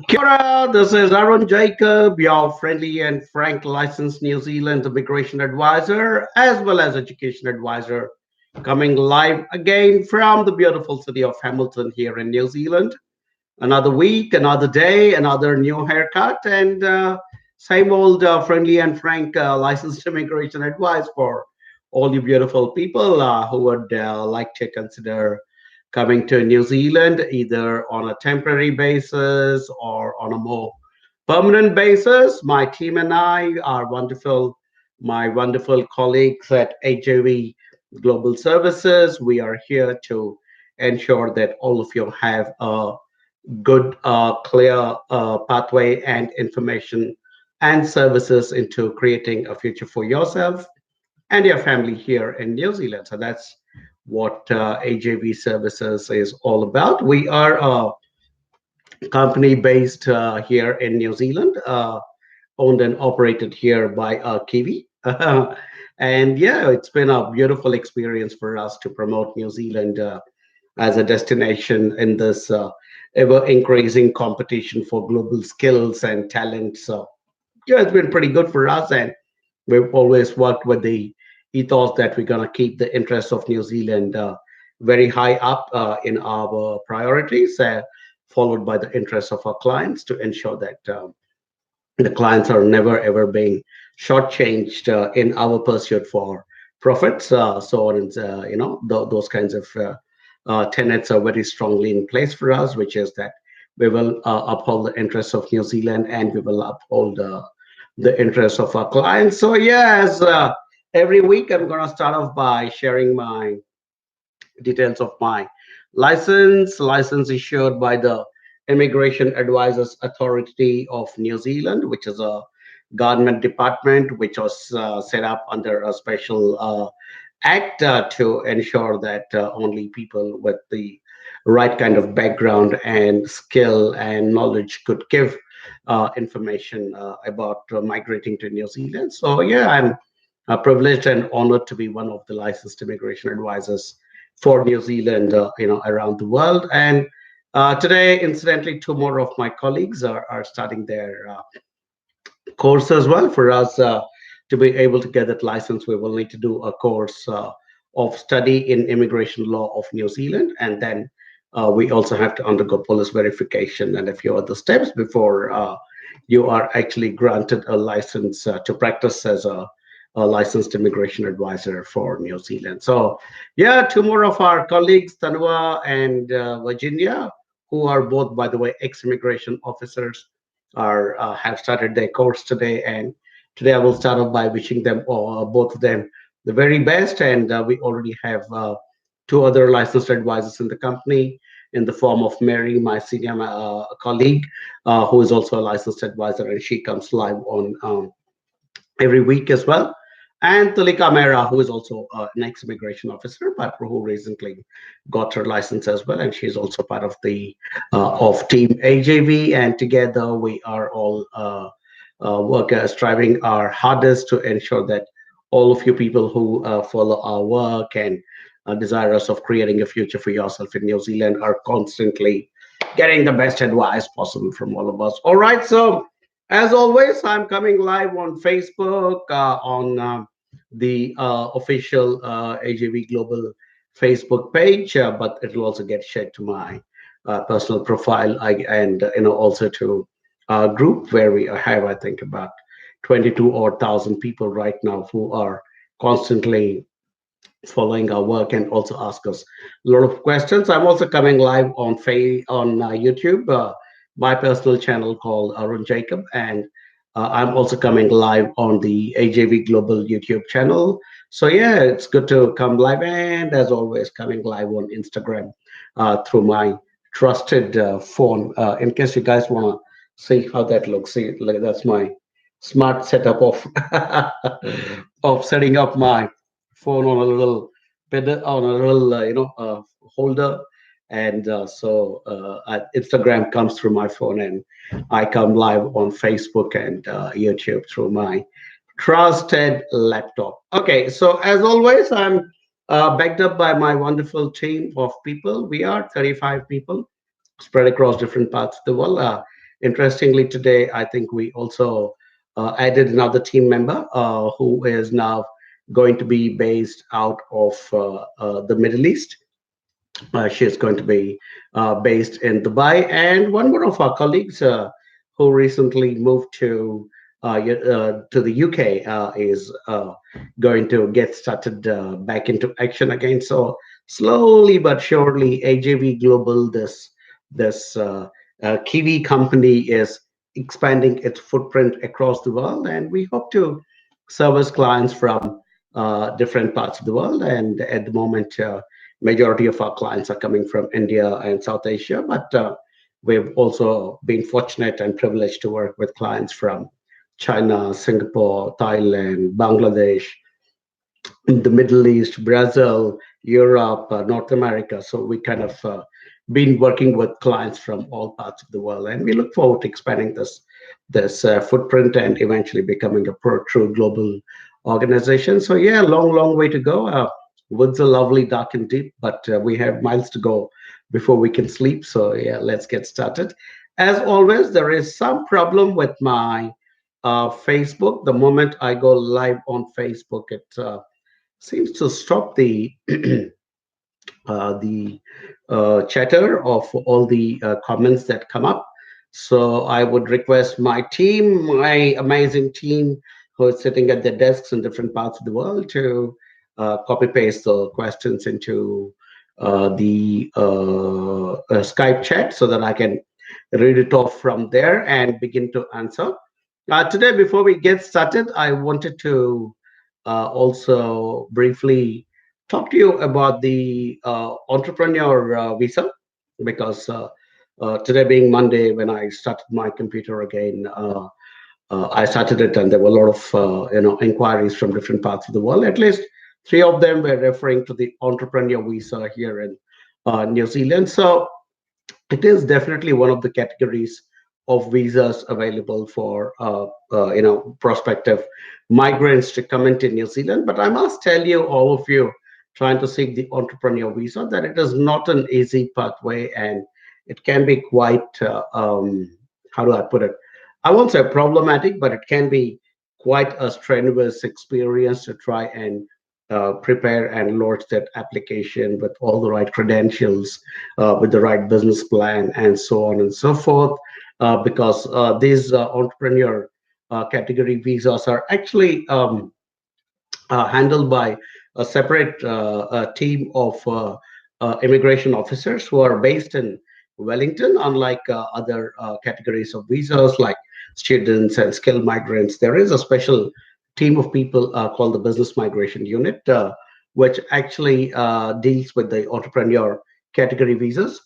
Kia ora, this is Arun Jacob, your friendly and frank licensed New Zealand immigration advisor as well as education advisor, coming live again from the beautiful city of Hamilton here in New Zealand. Another week, another day, another new haircut, and same old friendly and frank licensed immigration advice for all you beautiful people who would like to consider coming to New Zealand either on a temporary basis or on a more permanent basis. My team and I are wonderful, my wonderful colleagues at HJV Global Services. We are here to ensure that all of you have a good, clear pathway and information and services into creating a future for yourself and your family here in New Zealand. So that's what AJV Services is all about. We are a company based here in New Zealand, owned and operated here by Kiwi. And yeah, it's been a beautiful experience for us to promote New Zealand as a destination in this ever increasing competition for global skills and talent. So yeah, it's been pretty good for us, and we've always worked with the ethos that we're going to keep the interests of New Zealand very high up in our priorities, followed by the interests of our clients to ensure that the clients are never ever being shortchanged in our pursuit for profits. Those kinds of tenets are very strongly in place for us, which is that we will uphold the interests of New Zealand and we will uphold the interests of our clients. So, yeah, as every week, I'm going to start off by sharing my details of my license issued by the Immigration Advisors Authority of New Zealand, which is a government department which was set up under a special act to ensure that only people with the right kind of background and skill and knowledge could give information about migrating to New Zealand. So yeah, I'm privileged and honored to be one of the licensed immigration advisors for New Zealand, around the world. And today, incidentally, two more of my colleagues are starting their course as well. For us to be able to get that license, we will need to do a course of study in immigration law of New Zealand, and then we also have to undergo police verification and a few other steps before you are actually granted a license to practice as a licensed immigration advisor for New Zealand. So, yeah, two more of our colleagues, Tanua and Virginia, who are both, by the way, ex-immigration officers, are have started their course today. And today I will start off by wishing them both of them the very best. And we already have two other licensed advisors in the company in the form of Mary, my senior colleague, who is also a licensed advisor, and she comes live on every week as well. And Tulika Mehra, who is also an ex-immigration officer, but who recently got her license as well, and she's also part of the of Team AJV. And together, we are all workers striving our hardest to ensure that all of you people who follow our work and are desirous of creating a future for yourself in New Zealand are constantly getting the best advice possible from all of us. All right, so as always, I'm coming live on Facebook, on the official AJV Global Facebook page, but it will also get shared to my personal profile and also to our group where we have, I think, about 22 or 1,000 people right now who are constantly following our work and also ask us a lot of questions. I'm also coming live on YouTube, my personal channel called Arun Jacob, and I'm also coming live on the AJV Global YouTube channel. So yeah, it's good to come live, and as always, coming live on Instagram through my trusted phone. In case you guys want to see how that looks, see, like, that's my smart setup of of setting up my phone on a little on a little holder, and Instagram comes through my phone, and I come live on Facebook and YouTube through my trusted laptop. Okay, so as always, I'm backed up by my wonderful team of people. We are 35 people spread across different parts of the world. interestingly, today I think we also added another team member who is now going to be based out of the Middle East. She is going to be based in Dubai, and one more of our colleagues who recently moved to the UK is going to get started back into action again. So slowly but surely, AJV Global, this Kiwi company, is expanding its footprint across the world, and we hope to service clients from different parts of the world. And at the moment, majority of our clients are coming from India and South Asia, but we've also been fortunate and privileged to work with clients from China, Singapore, Thailand, Bangladesh, in the Middle East, Brazil, Europe, North America. So we kind of been working with clients from all parts of the world, and we look forward to expanding this footprint and eventually becoming a true global organization. So yeah, long way to go. Woods are lovely, dark and deep, but we have miles to go before we can sleep. So yeah, let's get started. As always, there is some problem with my Facebook. The moment I go live on Facebook, it seems to stop the chatter of all the comments that come up. So I would request my team, my amazing team who is sitting at their desks in different parts of the world, to copy paste the questions into the Skype chat so that I can read it off from there and begin to answer. Today, before we get started, I wanted to also briefly talk to you about the entrepreneur visa, because today being Monday, when I started my computer again, I started it, and there were a lot of inquiries from different parts of the world. At least three of them were referring to the entrepreneur visa here in New Zealand. So it is definitely one of the categories of visas available for prospective migrants to come into New Zealand. But I must tell you, all of you trying to seek the entrepreneur visa, that it is not an easy pathway, and it can be quite how do I put it? I won't say problematic, but it can be quite a strenuous experience to try and prepare and launch that application with all the right credentials, with the right business plan, and so on and so forth. Because these entrepreneur category visas are actually handled by a separate team of immigration officers who are based in Wellington. Unlike other categories of visas like students and skilled migrants, there is a special team of people called the Business Migration Unit, which actually deals with the entrepreneur category visas.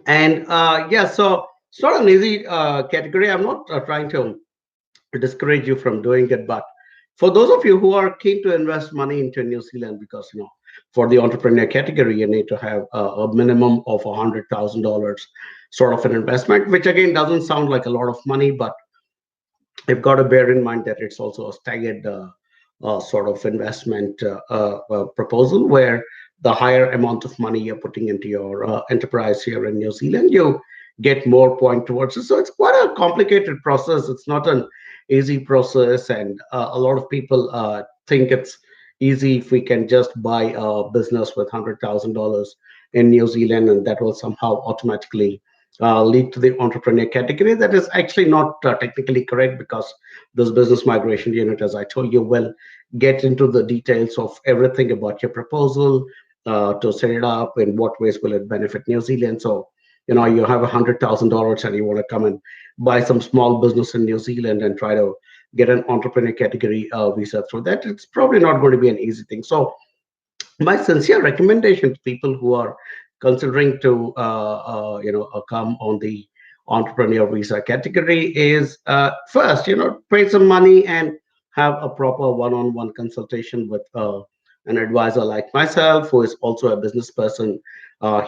And yeah, so it's not an easy category. I'm not trying to discourage you from doing it, but for those of you who are keen to invest money into New Zealand, because for the entrepreneur category, you need to have a minimum of $100,000 sort of an investment, which again doesn't sound like a lot of money, but you've got to bear in mind that it's also a staggered sort of investment proposal, where the higher amount of money you're putting into your enterprise here in New Zealand, you get more point towards it. So it's quite a complicated process. It's not an easy process, and a lot of people think it's easy if we can just buy a business with $100,000 in New Zealand, and that will somehow automatically lead to the entrepreneur category. That is actually not technically correct, because this business migration unit, as I told you, will get into the details of everything about your proposal, to set it up, in what ways will it benefit New Zealand. So, you have $100,000 and you want to come and buy some small business in New Zealand and try to get an entrepreneur category visa through that. It's probably not going to be an easy thing. So my sincere recommendation to people who are considering to come on the entrepreneur visa category is, first, pay some money and have a proper one-on-one consultation with an advisor like myself, who is also a business person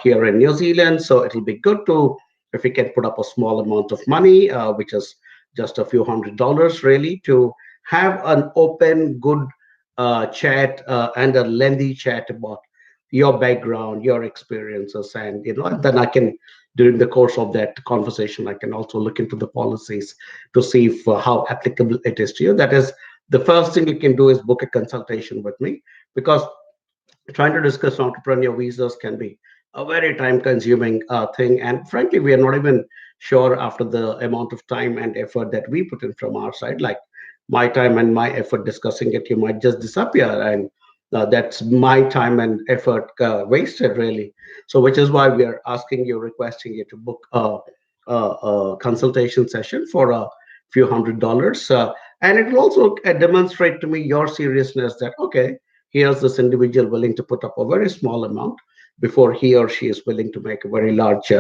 here in New Zealand. So it'll be good to, if we can put up a small amount of money, which is just a few $100s, really, to have an open, good chat and a lengthy chat about your background, your experiences, and then I can, during the course of that conversation, I can also look into the policies to see if, how applicable it is to you. That is the first thing you can do, is book a consultation with me, because trying to discuss entrepreneur visas can be a very time consuming thing, and frankly we are not even sure after the amount of time and effort that we put in from our side. Like my time and my effort discussing it, you might just disappear, and that's my time and effort wasted, really. So which is why we are asking you, requesting you to book a consultation session for a few $100s, and it will also demonstrate to me your seriousness, that okay, here's this individual willing to put up a very small amount before he or she is willing to make a very large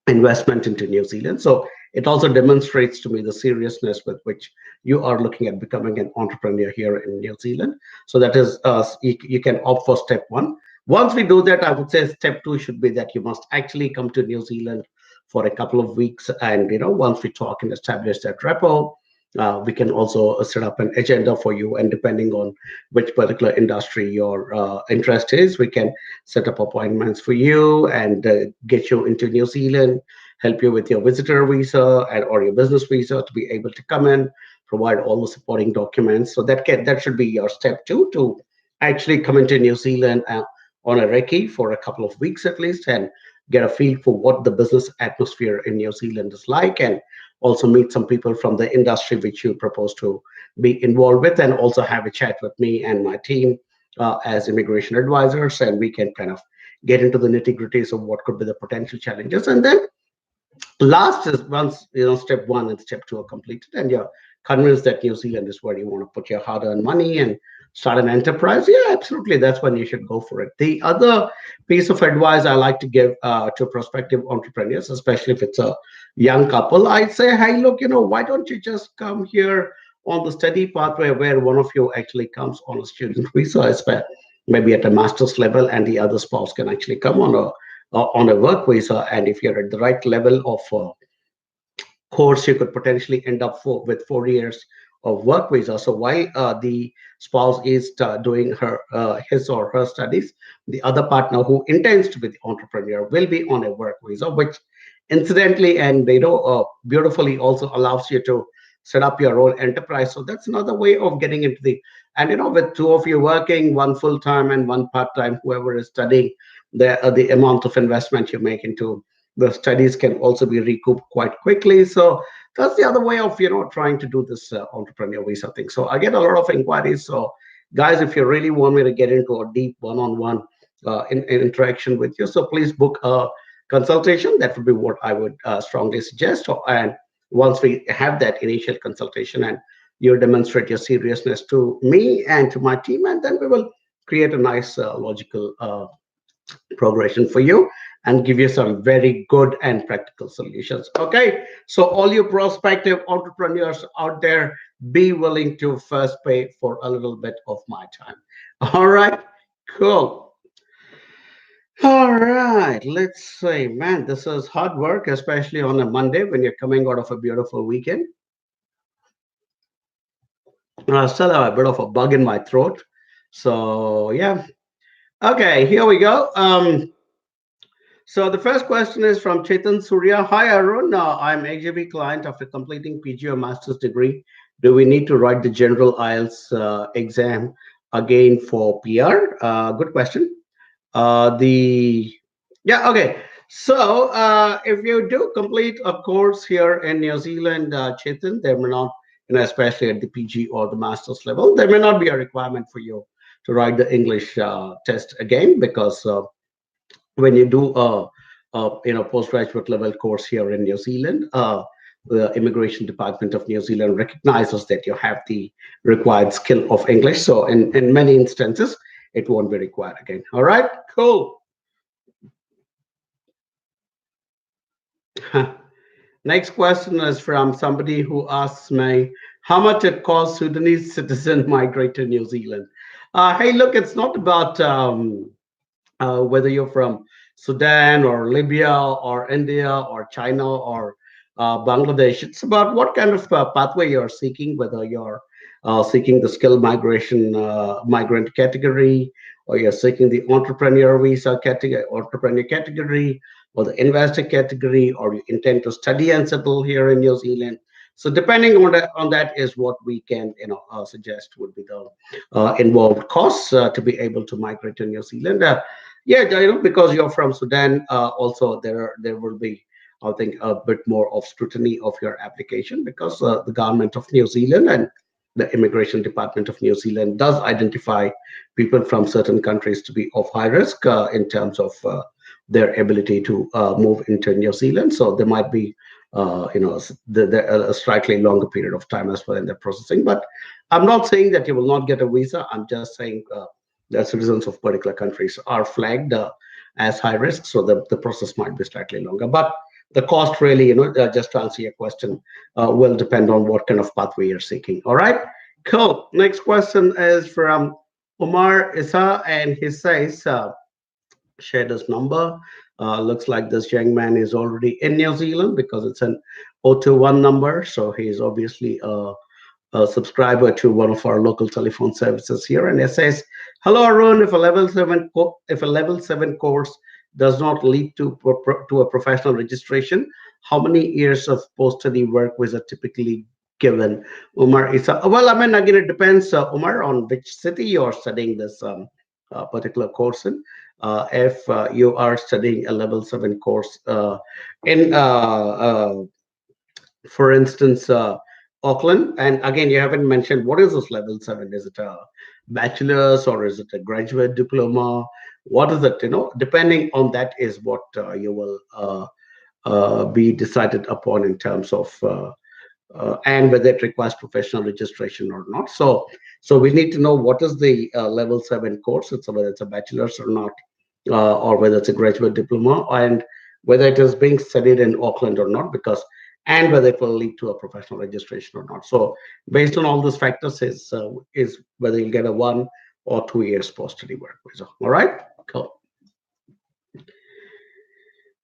investment into New Zealand. So it also demonstrates to me the seriousness with which you are looking at becoming an entrepreneur here in New Zealand. So that is, you can opt for step one. Once we do that, I would say step two should be that you must actually come to New Zealand for a couple of weeks. And once we talk and establish that rapport, we can also set up an agenda for you. And depending on which particular industry your interest is, we can set up appointments for you and get you into New Zealand, help you with your visitor visa and or your business visa to be able to come in, provide all the supporting documents. So that should be your step two, to actually come into New Zealand on a recce for a couple of weeks at least, and get a feel for what the business atmosphere in New Zealand is like, and also meet some people from the industry which you propose to be involved with, and also have a chat with me and my team as immigration advisors, and we can kind of get into the nitty gritties of what could be the potential challenges. And then last is, once step one and step two are completed, and you're convinced that New Zealand is where you want to put your hard-earned money and start an enterprise, yeah, absolutely, that's when you should go for it. The other piece of advice I like to give to prospective entrepreneurs, especially if it's a young couple, I'd say, hey, look, why don't you just come here on the study pathway, where one of you actually comes on a student visa, maybe at a master's level, and the other spouse can actually come on a work visa. And if you're at the right level of course, you could potentially end up with 4 years of work visa. So while the spouse is doing his or her studies, the other partner who intends to be the entrepreneur will be on a work visa, which incidentally and beautifully also allows you to set up your own enterprise. So that's another way of getting into the, and with two of you working, one full time and one part time, whoever is studying, the amount of investment you make into the studies can also be recouped quite quickly. So that's the other way of trying to do this entrepreneur visa thing. So I get a lot of inquiries. So guys, if you really want me to get into a deep one-on-one interaction with you, so please book a consultation. That would be what I would strongly suggest. And once we have that initial consultation and you demonstrate your seriousness to me and to my team, and then we will create a nice logical progression for you and give you some very good and practical solutions. Okay, so all you prospective entrepreneurs out there, be willing to first pay for a little bit of my time. All right, cool. All right, let's see. Man, this is hard work, especially on a Monday when you're coming out of a beautiful weekend. I still have a bit of a bug in my throat. So, yeah. Okay, here we go. So the first question is from Chetan Surya. Hi, Arun. I'm AJB client after completing PG or master's degree. Do we need to write the general IELTS exam again for PR? Good question. The Yeah, okay. So if you do complete a course here in New Zealand, Chetan, there may not, especially at the PG or the master's level, there may not be a requirement for you to write the English test again, because when you do a postgraduate level course here in New Zealand, the Immigration Department of New Zealand recognizes that you have the required skill of English. So in many instances, it won't be required again. All right, cool. Next question is from somebody who asks me how much it costs Sudanese citizen migrate to New Zealand. Hey, look, it's not about whether you're from Sudan or Libya or India or China or Bangladesh. It's about what kind of pathway you're seeking, whether you're seeking the skilled migration migrant category, or you're seeking the entrepreneur visa category, entrepreneur category, or the investor category, or you intend to study and settle here in New Zealand. So depending on that is what we can suggest would be the involved costs to be able to migrate to New Zealand. Yeah, because you're from Sudan, also there will be, I think, a bit more of scrutiny of your application, because the government of New Zealand and the immigration department of New Zealand does identify people from certain countries to be of high risk in terms of their ability to move into New Zealand. So there might be, a slightly longer period of time as well in the processing. But I'm not saying that you will not get a visa. I'm just saying that citizens of particular countries are flagged as high risk, so the process might be slightly longer. But the cost really, just to answer your question, will depend on what kind of pathway you're seeking. All right, cool. Next question is from Umar Issa, and he says, shared his number. Looks like this young man is already in New Zealand because it's an 021 number. So he's obviously a subscriber to one of our local telephone services here. And it says, "Hello, Arun. If a level 7 course does not lead to a professional registration, how many years of post-study work visa typically given?" Umar Isa. Well, I mean, again, it depends, Umar, on which city you're studying this particular course in. If you are studying a level 7 course in, for instance, Auckland, and again, you haven't mentioned what is this level 7? Is it a bachelor's or is it a graduate diploma? What is it? Depending on that is what you will be decided upon in terms of and whether it requires professional registration or not. So we need to know what is the level 7 course. It's whether it's a bachelor's or not, or whether it's a graduate diploma, and whether it is being studied in Auckland or not, because and whether it will lead to a professional registration or not. So based on all those factors is whether you'll get a 1 or 2 years post study work visa. All right, cool.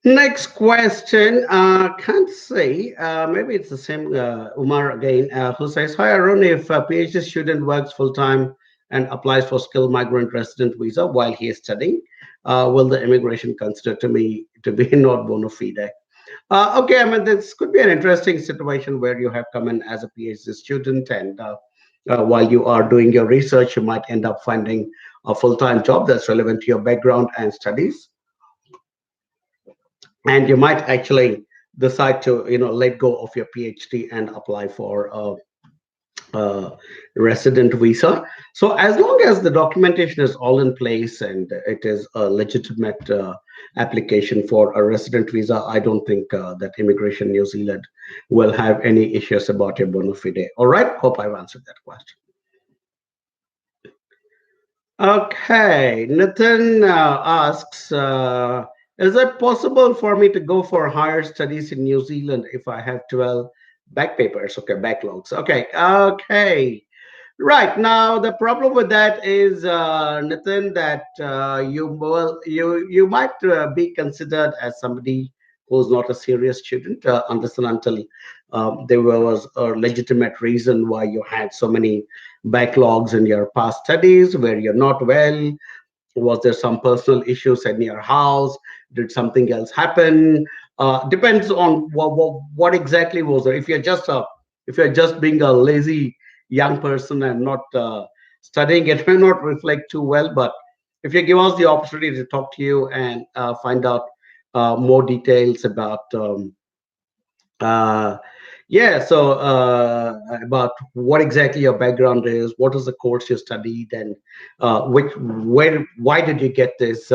Next question. Can't say. Maybe it's the same Umar again, who says, "Hi Arun, if a PhD student works full time and applies for skilled migrant resident visa while he is studying, will the immigration consider to be not bona fide?" Okay, I mean, this could be an interesting situation where you have come in as a PhD student, and while you are doing your research, you might end up finding a full time job that's relevant to your background and studies, and you might actually decide to let go of your PhD and apply for a resident visa. So as long as the documentation is all in place and it is a legitimate application for a resident visa, I don't think that Immigration New Zealand will have any issues about your bona fide. All right, hope I've answered that question. Okay, Nathan asks, is it possible for me to go for higher studies in New Zealand if I have 12 back papers? Okay, backlogs. Okay. Right now, the problem with that is, Nathan, that you might be considered as somebody who's not a serious student, unless and until there was a legitimate reason why you had so many backlogs in your past studies, where you're not well. Was there some personal issues in your house? Did something else happen? Depends on what exactly was there. If you're just being a lazy young person and not studying, it may not reflect too well. But if you give us the opportunity to talk to you and find out more details about uh, yeah, so about what exactly your background is, what is the course you studied, and why did you get this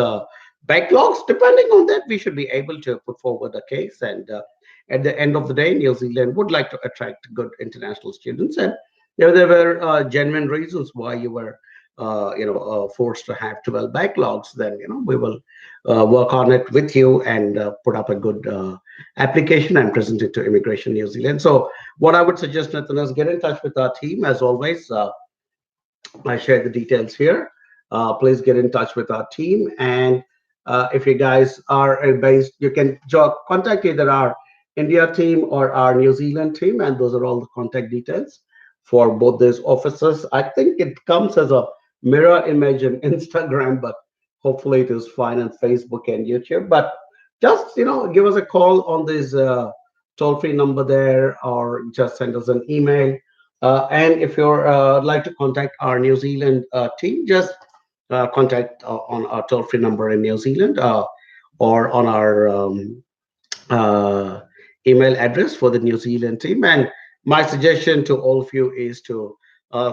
backlogs? Depending on that, we should be able to put forward a case. And at the end of the day, New Zealand would like to attract good international students, and there were genuine reasons why you were, forced to have 12 backlogs. Then we will work on it with you and put up a good application and present it to Immigration New Zealand. So what I would suggest, Nathan, is get in touch with our team. As always, I share the details here. Please get in touch with our team. And if you guys are based, you can contact either our India team or our New Zealand team. And those are all the contact details for both these offices. I think it comes as a mirror image in Instagram, but hopefully it is fine on Facebook and YouTube. But just give us a call on this toll-free number there, or just send us an email. And if you're like to contact our New Zealand team, just contact on our toll-free number in New Zealand, or on our uh, email address for the New Zealand team. And my suggestion to all of you is to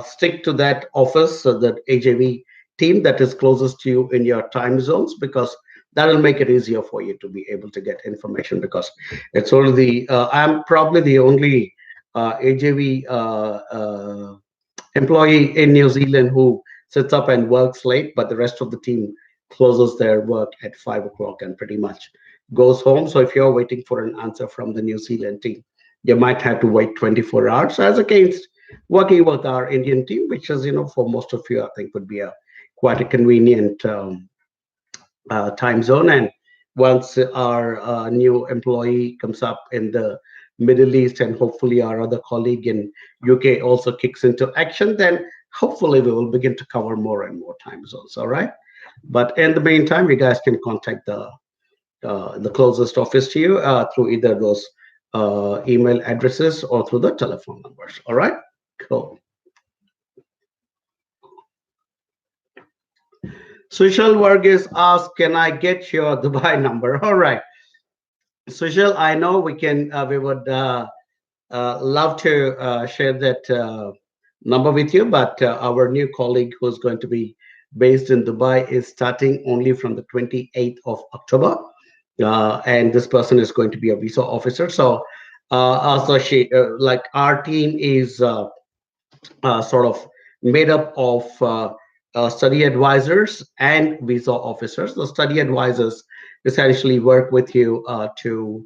stick to that office, so that AJV team that is closest to you in your time zones, because that will make it easier for you to be able to get information. Because it's only I'm probably the only AJV employee in New Zealand who sits up and works late, but the rest of the team closes their work at 5 o'clock and pretty much goes home. So if you're waiting for an answer from the New Zealand team, you might have to wait 24 hours, as against working with our Indian team, which is, for most of you, I think would be a quite a convenient time zone. And once our new employee comes up in the Middle East, and hopefully our other colleague in UK also kicks into action, then hopefully we will begin to cover more and more time zones. All right. But in the meantime, you guys can contact the closest office to you through either those email addresses or through the telephone numbers. All right. Cool. Sushil Varghese asks, "Can I get your Dubai number?" All right, Sushil, I know we would love to share that number with you, but our new colleague who's going to be based in Dubai is starting only from the 28th of October. And this person is going to be a visa officer. So, like our team is sort of made up of study advisors and visa officers. The study advisors essentially work with you to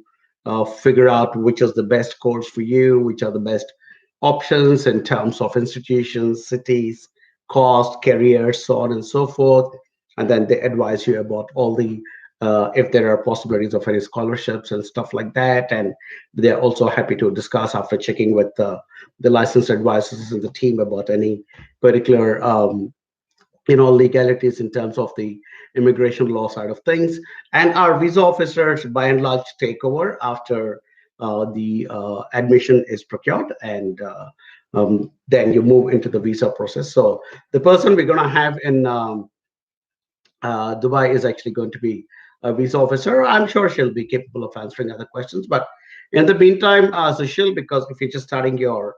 figure out which is the best course for you, which are the best options in terms of institutions, cities, cost, careers, so on and so forth. And then they advise you about all the if there are possibilities of any scholarships and stuff like that. And they're also happy to discuss after checking with the licensed advisors in the team about any particular legalities in terms of the immigration law side of things. And our visa officers by and large take over after the admission is procured, and then you move into the visa process. So the person we're going to have in Dubai is actually going to be a visa officer. I'm sure she'll be capable of answering other questions. But in the meantime, Sushil, because if you're just starting your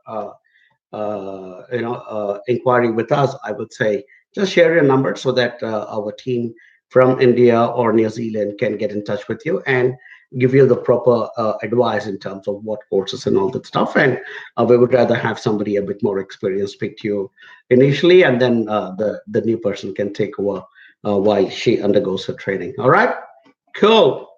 inquiry with us, I would say just share your number so that our team from India or New Zealand can get in touch with you and give you the proper advice in terms of what courses and all that stuff. And we would rather have somebody a bit more experienced speak to you initially, and then the new person can take over while she undergoes her training. All right, cool.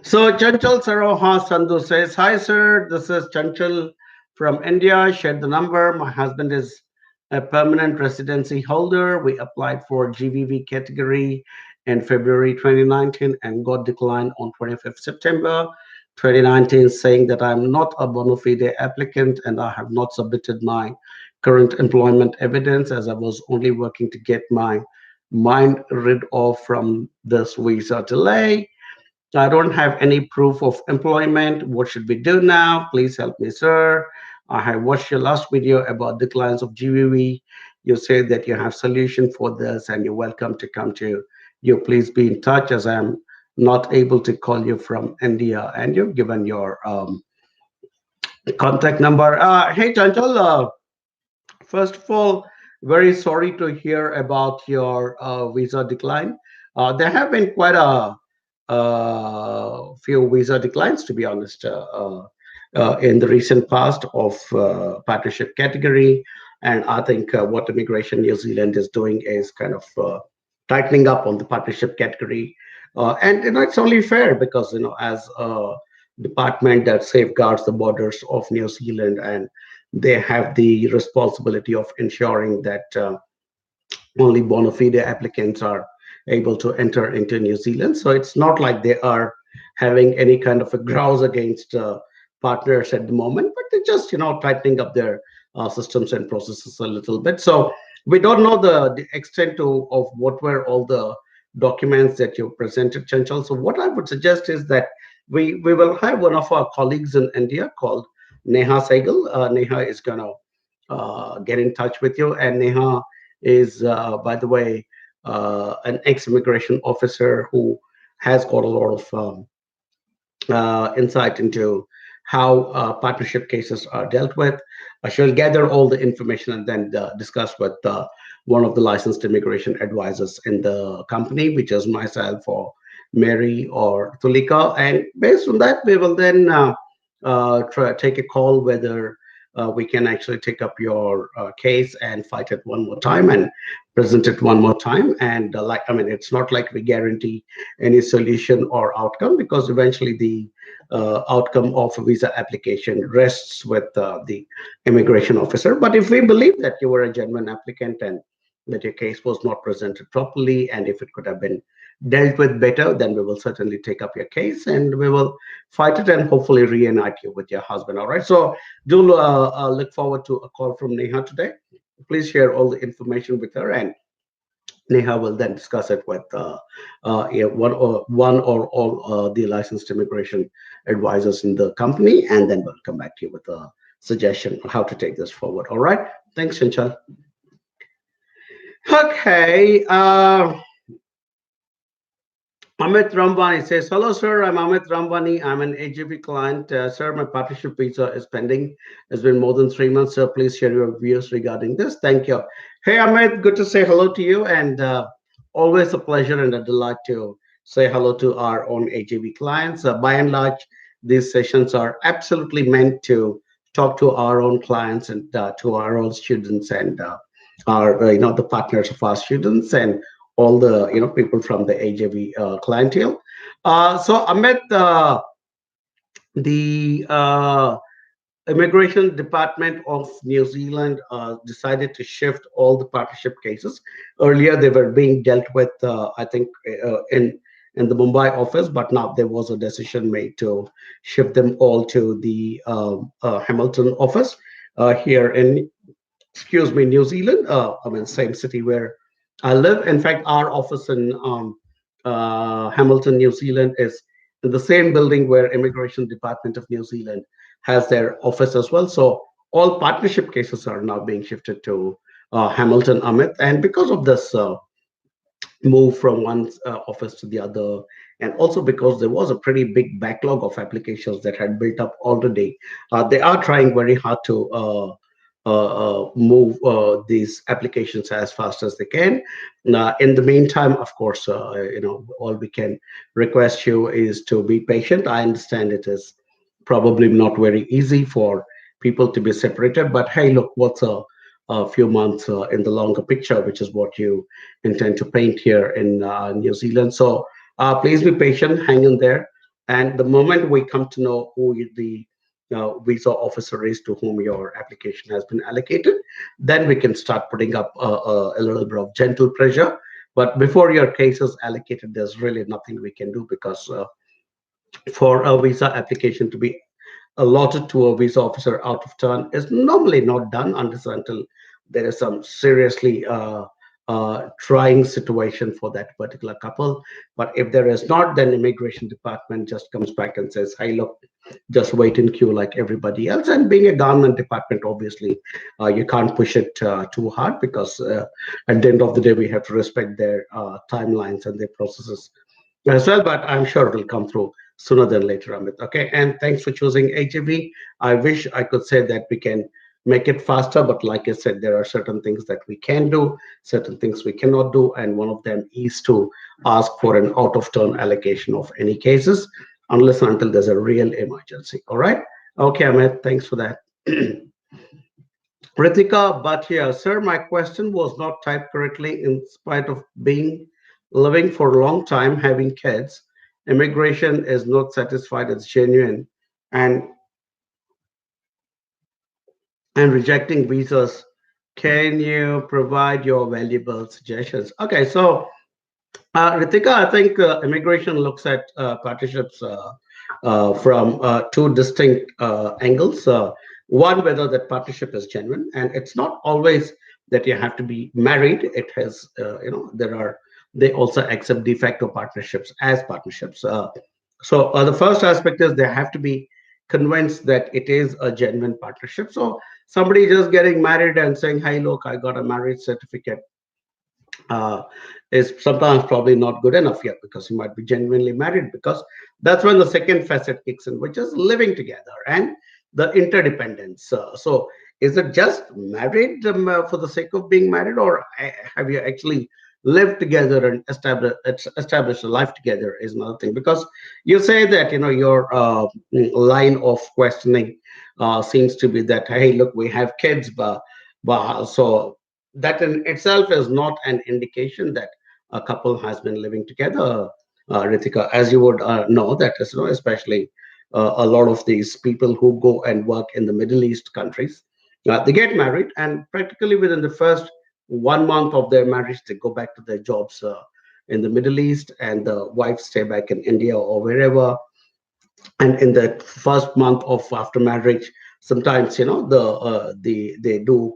So Chanchal Saroha Sandhu says, "Hi sir, this is Chanchal from India. Shared the number. My husband is a permanent residency holder. We applied for GVV category in February 2019 and got declined on 25th September 2019, saying that I'm not a bona fide applicant and I have not submitted my current employment evidence, as I was only working to get my mind rid of from this visa delay. I don't have any proof of employment. What should we do now? Please help me, sir. I have watched your last video about declines of GVV. You said that you have solution for this and you're welcome to come to you. Please be in touch, as I'm not able to call you from India, and you've given your contact number. Hey, Chanchal, first of all, very sorry to hear about your visa decline. There have been quite a few visa declines, to be honest, in the recent past of partnership category. And I think what Immigration New Zealand is doing is kind of tightening up on the partnership category. And it's only fair because as a department that safeguards the borders of New Zealand, and they have the responsibility of ensuring that only bona fide applicants are able to enter into New Zealand. So it's not like they are having any kind of a grouse against partners at the moment, but they're just tightening up their systems and processes a little bit. So we don't know the extent of what were all the documents that you presented, Chanchal. So what I would suggest is that we will have one of our colleagues in India called Neha Sehgal. Neha is going to get in touch with you. And Neha is, by the way, an ex-immigration officer who has got a lot of insight into how partnership cases are dealt with. She'll gather all the information and then discuss with one of the licensed immigration advisors in the company, which is myself or Mary or Tulika. And based on that, we will then take a call whether we can actually take up your case and fight it one more time and present it one more time. And I mean, it's not like we guarantee any solution or outcome because eventually the outcome of a visa application rests with the immigration officer. But if we believe that you were a genuine applicant and that your case was not presented properly, and if it could have been dealt with better, then we will certainly take up your case and we will fight it and hopefully reunite you with your husband. All right. So do look forward to a call from Neha today. Please share all the information with her, and Neha will then discuss it with yeah, one or all the licensed immigration advisors in the company, and then we'll come back to you with a suggestion on how to take this forward. All right. Thanks, Chanchal. Okay. Amit Rambani says, hello, sir. I'm Amit Rambani. I'm an AGP client. Sir, my partnership visa is pending. It's been more than 3 months, sir. Please share your views regarding this. Thank you. Hey, Amit, good to say hello to you. And always a pleasure and a delight to say hello to our own AGP clients. By and large, these sessions are absolutely meant to talk to our own clients and to our own students and our, the partners of our students and all the people from the AJV clientele. So Amit, the Immigration Department of New Zealand decided to shift all the partnership cases. Earlier, they were being dealt with, I think, in the Mumbai office, but now there was a decision made to shift them all to the Hamilton office here in, excuse me, New Zealand. I mean, same city where I live. In fact, our office in Hamilton, New Zealand, is in the same building where Immigration Department of New Zealand has their office as well. So all partnership cases are now being shifted to Hamilton, Amit, and because of this move from one office to the other, and also because there was a pretty big backlog of applications that had built up already, they are trying very hard to move these applications as fast as they can. In the meantime, of course, all we can request you is to be patient. I understand it is probably not very easy for people to be separated, but hey, look, what's a few months in the longer picture, which is what you intend to paint here in New Zealand. So please be patient, hang in there. And the moment we come to know who the visa officer is to whom your application has been allocated, then we can start putting up a little bit of gentle pressure. But before your case is allocated, there's really nothing we can do because for a visa application to be allotted to a visa officer out of turn is normally not done unless until there is some seriously trying situation for that particular couple. But if there is not, then immigration department just comes back and says, hey, look, just wait in queue like everybody else. And being a government department, obviously, you can't push it too hard because at the end of the day, we have to respect their timelines and their processes as well. But I'm sure it will come through sooner than later, Amit. Okay, and thanks for choosing HAV. I wish I could say that we can make it faster, but like I said, there are certain things that we can do, certain things we cannot do, and one of them is to ask for an out-of-turn allocation of any cases, unless and until there's a real emergency. All right? Okay, Amit, thanks for that. Ritika Bhatia, sir, my question was not typed correctly in spite of being living for a long time, having kids. Immigration is not satisfied as genuine and rejecting visas. Can you provide your valuable suggestions? Okay, so Ritika, I think immigration looks at partnerships from two distinct angles. One, whether that partnership is genuine, and it's not always that you have to be married. It has, there are, they also accept de facto partnerships as partnerships. So the first aspect is they have to be convinced that it is a genuine partnership. So somebody just getting married and saying, "Hey, look, I got a marriage certificate," uh, is sometimes probably not good enough yet, because you might be genuinely married, because that's when the second facet kicks in, which is living together and the interdependence. So is it just married for the sake of being married, or have you actually lived together and established a life together is another thing. Because you say that, your line of questioning seems to be that, hey, look, we have kids, but so that in itself is not an indication that a couple has been living together, Ritika. As you would know, that is, especially a lot of these people who go and work in the Middle East countries, they get married, and practically within the first 1 month of their marriage, they go back to their jobs in the Middle East, and the wife stay back in India or wherever. And in the first month of after marriage, sometimes, they do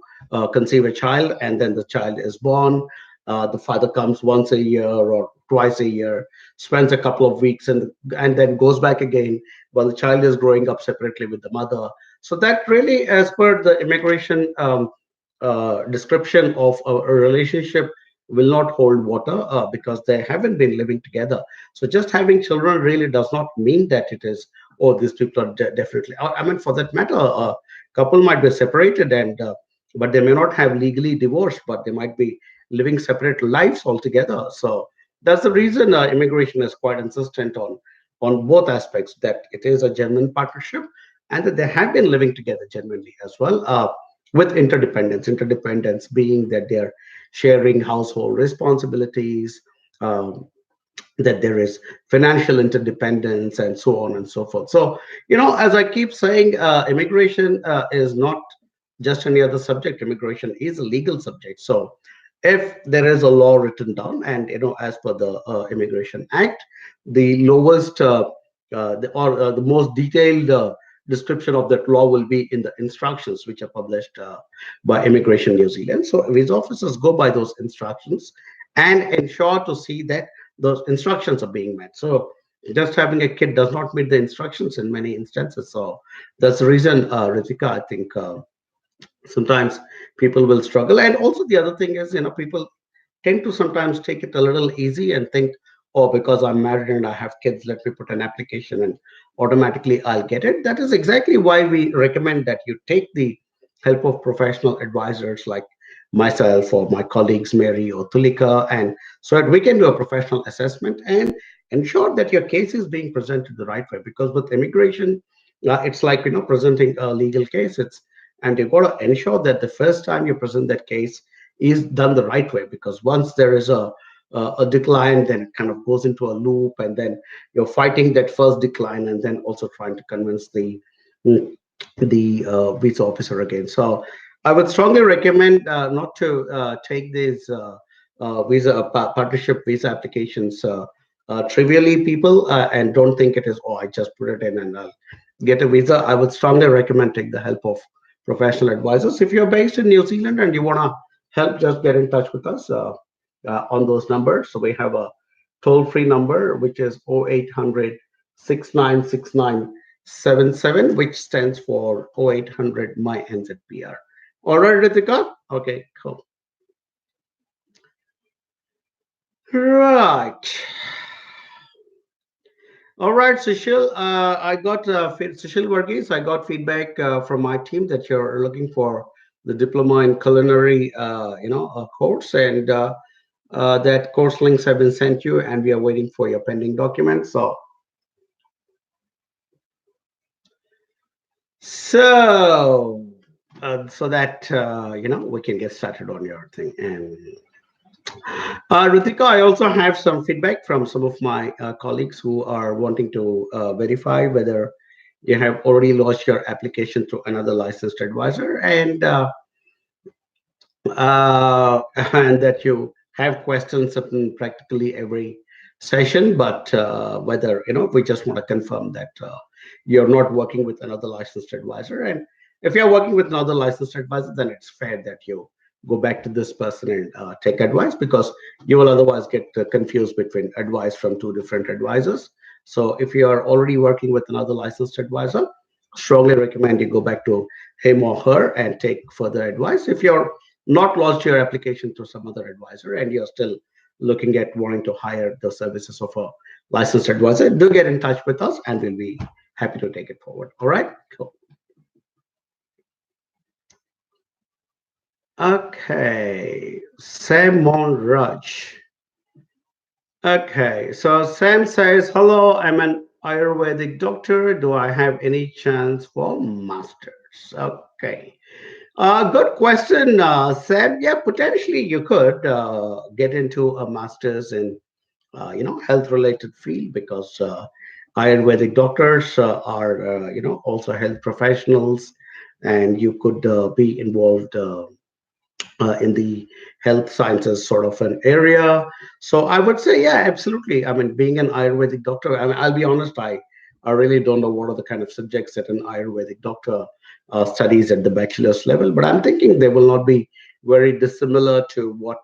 conceive a child, and then the child is born. The father comes once a year or twice a year, spends a couple of weeks, and then goes back again while the child is growing up separately with the mother. So that really, as per the immigration description of a relationship, will not hold water, because they haven't been living together. So just having children really does not mean that it is, oh, these people are definitely. I mean, for that matter, a couple might be separated, and but they may not have legally divorced, but they might be living separate lives altogether. So that's the reason immigration is quite insistent on both aspects, that it is a genuine partnership, and that they have been living together genuinely as well, with interdependence. Interdependence being that they're sharing household responsibilities, um, that there is financial interdependence, and so on and so forth. So, as I keep saying, immigration is not just any other subject. Immigration is a legal subject. So if there is a law written down, and, as per the Immigration Act, the lowest the most detailed description of that law will be in the instructions, which are published by Immigration New Zealand. So visa officers go by those instructions and ensure to see that those instructions are being met. So just having a kid does not meet the instructions in many instances. So that's the reason, Ritika, I think sometimes people will struggle. And also the other thing is, people tend to sometimes take it a little easy and think, oh, because I'm married and I have kids, let me put an application and automatically I'll get it. That is exactly why we recommend that you take the help of professional advisors like myself or my colleagues Mary or Tulika, and so that we can do a professional assessment and ensure that your case is being presented the right way. Because with immigration, it's like, presenting a legal case. And you've got to ensure that the first time you present that case is done the right way, because once there is a decline, then it kind of goes into a loop, and then you're fighting that first decline, and then also trying to convince the visa officer again. So I would strongly recommend not to take these partnership visa applications trivially, people, and don't think it is, oh, I just put it in and I'll get a visa. I would strongly recommend take the help of professional advisors. If you're based in New Zealand and you want to help, just get in touch with us on those numbers. So we have a toll-free number, which is 0800 696977, which stands for 0800 my NZPR. All right, Ritika? Okay, cool. Right. All right, Sushil. I got Sushil Varghese. I got feedback from my team that you're looking for the diploma in culinary, course, and that course links have been sent you, and we are waiting for your pending documents. So that we can get started on your thing. And Ritika, I also have some feedback from some of my colleagues who are wanting to verify whether you have already launched your application through another licensed advisor, and that you have questions in practically every session, but whether we just want to confirm that you're not working with another licensed advisor. And If you're working with another licensed advisor, then it's fair that you go back to this person and take advice, because you will otherwise get confused between advice from two different advisors. So if you are already working with another licensed advisor, strongly recommend you go back to him or her and take further advice. If you're not launched your application to some other advisor and you're still looking at wanting to hire the services of a licensed advisor, do get in touch with us and we'll be happy to take it forward. All right, cool. Okay, Samon Raj. Okay, so Sam says, hello, I'm an Ayurvedic doctor. Do I have any chance for masters? Okay. Good question, Sam. Yeah, potentially you could get into a master's in, health related field, because Ayurvedic doctors are, also health professionals, and you could be involved in the health sciences sort of an area. So I would say, yeah, absolutely. I mean, being an Ayurvedic doctor, I mean, I'll be honest, I really don't know what are the kind of subjects that an Ayurvedic doctor studies at the bachelor's level, but I'm thinking they will not be very dissimilar to what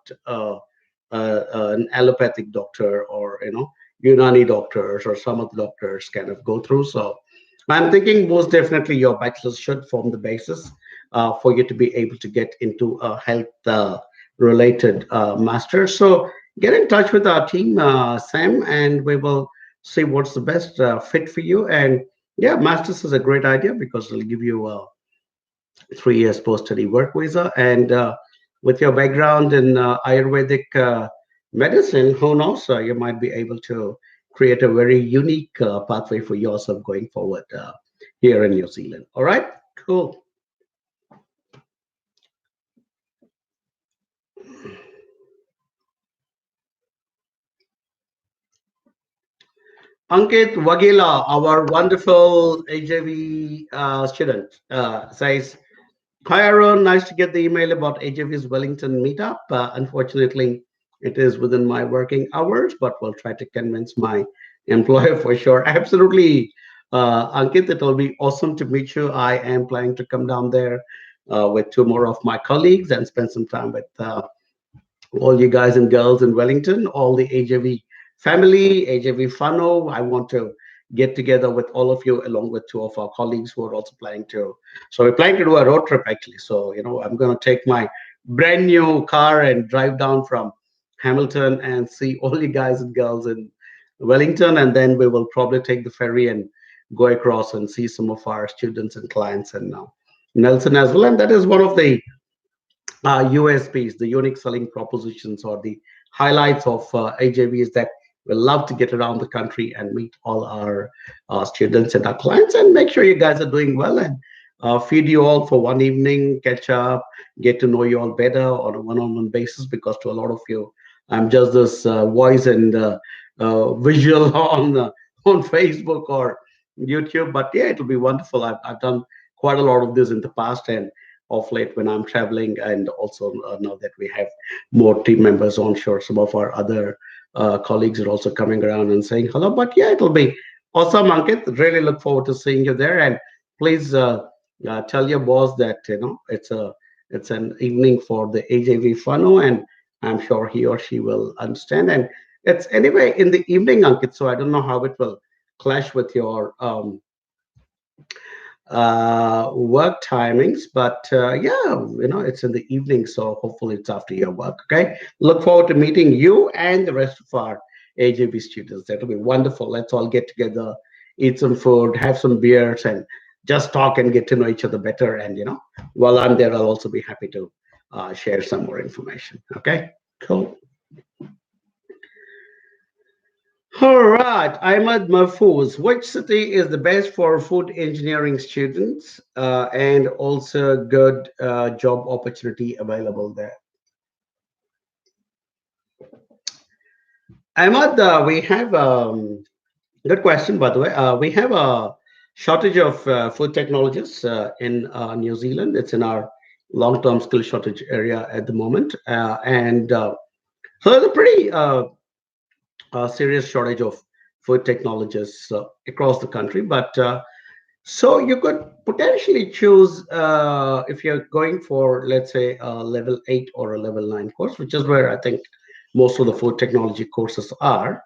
an allopathic doctor, or, Unani doctors or some of the doctors kind of go through. So I'm thinking most definitely your bachelor's should form the basis for you to be able to get into a health related master. So get in touch with our team, Sam, and we will see what's the best fit for you. And yeah, masters is a great idea because it'll give you 3 years post-study work visa. And with your background in Ayurvedic medicine, who knows, you might be able to create a very unique pathway for yourself going forward here in New Zealand. All right, cool. Ankit Wagela, our wonderful AJV student, says, hi, Aaron. Nice to get the email about AJV's Wellington meetup. Unfortunately, it is within my working hours, but we'll try to convince my employer for sure. Absolutely, Ankit, it will be awesome to meet you. I am planning to come down there with two more of my colleagues and spend some time with all you guys and girls in Wellington, all the AJV family, AJV Fano. I want to get together with all of you along with two of our colleagues who are also planning to. So we're planning to do a road trip actually. So, I'm going to take my brand new car and drive down from Hamilton and see all you guys and girls in Wellington. And then we will probably take the ferry and go across and see some of our students and clients in Nelson as well. And that is one of the USPs, the unique selling propositions or the highlights of AJV is that we love to get around the country and meet all our students and our clients and make sure you guys are doing well and feed you all for one evening, catch up, get to know you all better on a one-on-one basis because to a lot of you, I'm just this voice and visual on Facebook or YouTube. But yeah, it'll be wonderful. I've done quite a lot of this in the past and of late when I'm traveling, and also now that we have more team members onshore, some of our other colleagues are also coming around and saying hello. But yeah, it'll be awesome, Ankit. Really look forward to seeing you there, and please tell your boss that it's an evening for the AJV Fano, and I'm sure he or she will understand. And it's anyway in the evening, Ankit. So I don't know how it will clash with your work timings, but yeah, it's in the evening, so hopefully it's after your work. Okay, look forward to meeting you and the rest of our AJB students. That'll be wonderful. Let's all get together, eat some food, have some beers, and just talk and get to know each other better. And while I'm there, I'll also be happy to share some more information. Okay, cool. All right, Ahmad Mahfouz. Which city is the best for food engineering students and also good job opportunity available there? Ahmad, we have good question by the way. We have a shortage of food technologists in New Zealand. It's in our long-term skill shortage area at the moment, and so there's a pretty serious shortage of food technologists across the country. But So you could potentially choose if you're going for, let's say, a level 8 or a level 9 course, which is where I think most of the food technology courses are.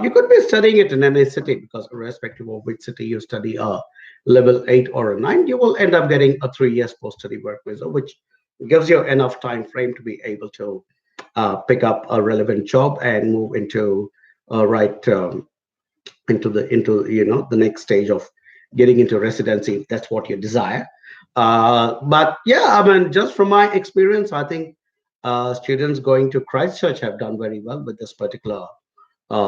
You could be studying it in any city because, irrespective of which city you study a level 8 or a 9, you will end up getting a 3 years post study work visa, which gives you enough time frame to be able to pick up a relevant job and move into right into the next stage of getting into residency if that's what you desire. But yeah, I mean, just from my experience, I think students going to Christchurch have done very well with this particular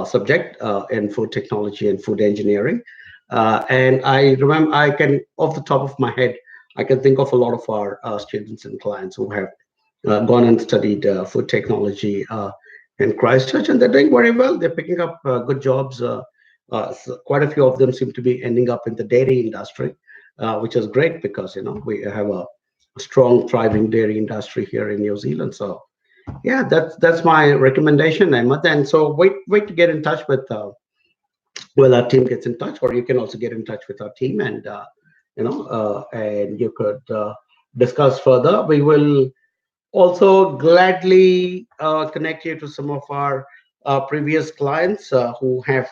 subject in food technology and food engineering. And I remember, I can, off the top of my head, I can think of a lot of our students and clients who have gone and studied food technology in Christchurch, and they're doing very well. They're picking up good jobs. So quite a few of them seem to be ending up in the dairy industry, which is great because we have a strong, thriving dairy industry here in New Zealand. So yeah, that's my recommendation, Ahmed. And so wait to get in touch with well, our team gets in touch, or you can also get in touch with our team, and and you could discuss further. We will also gladly connect you to some of our previous clients who have,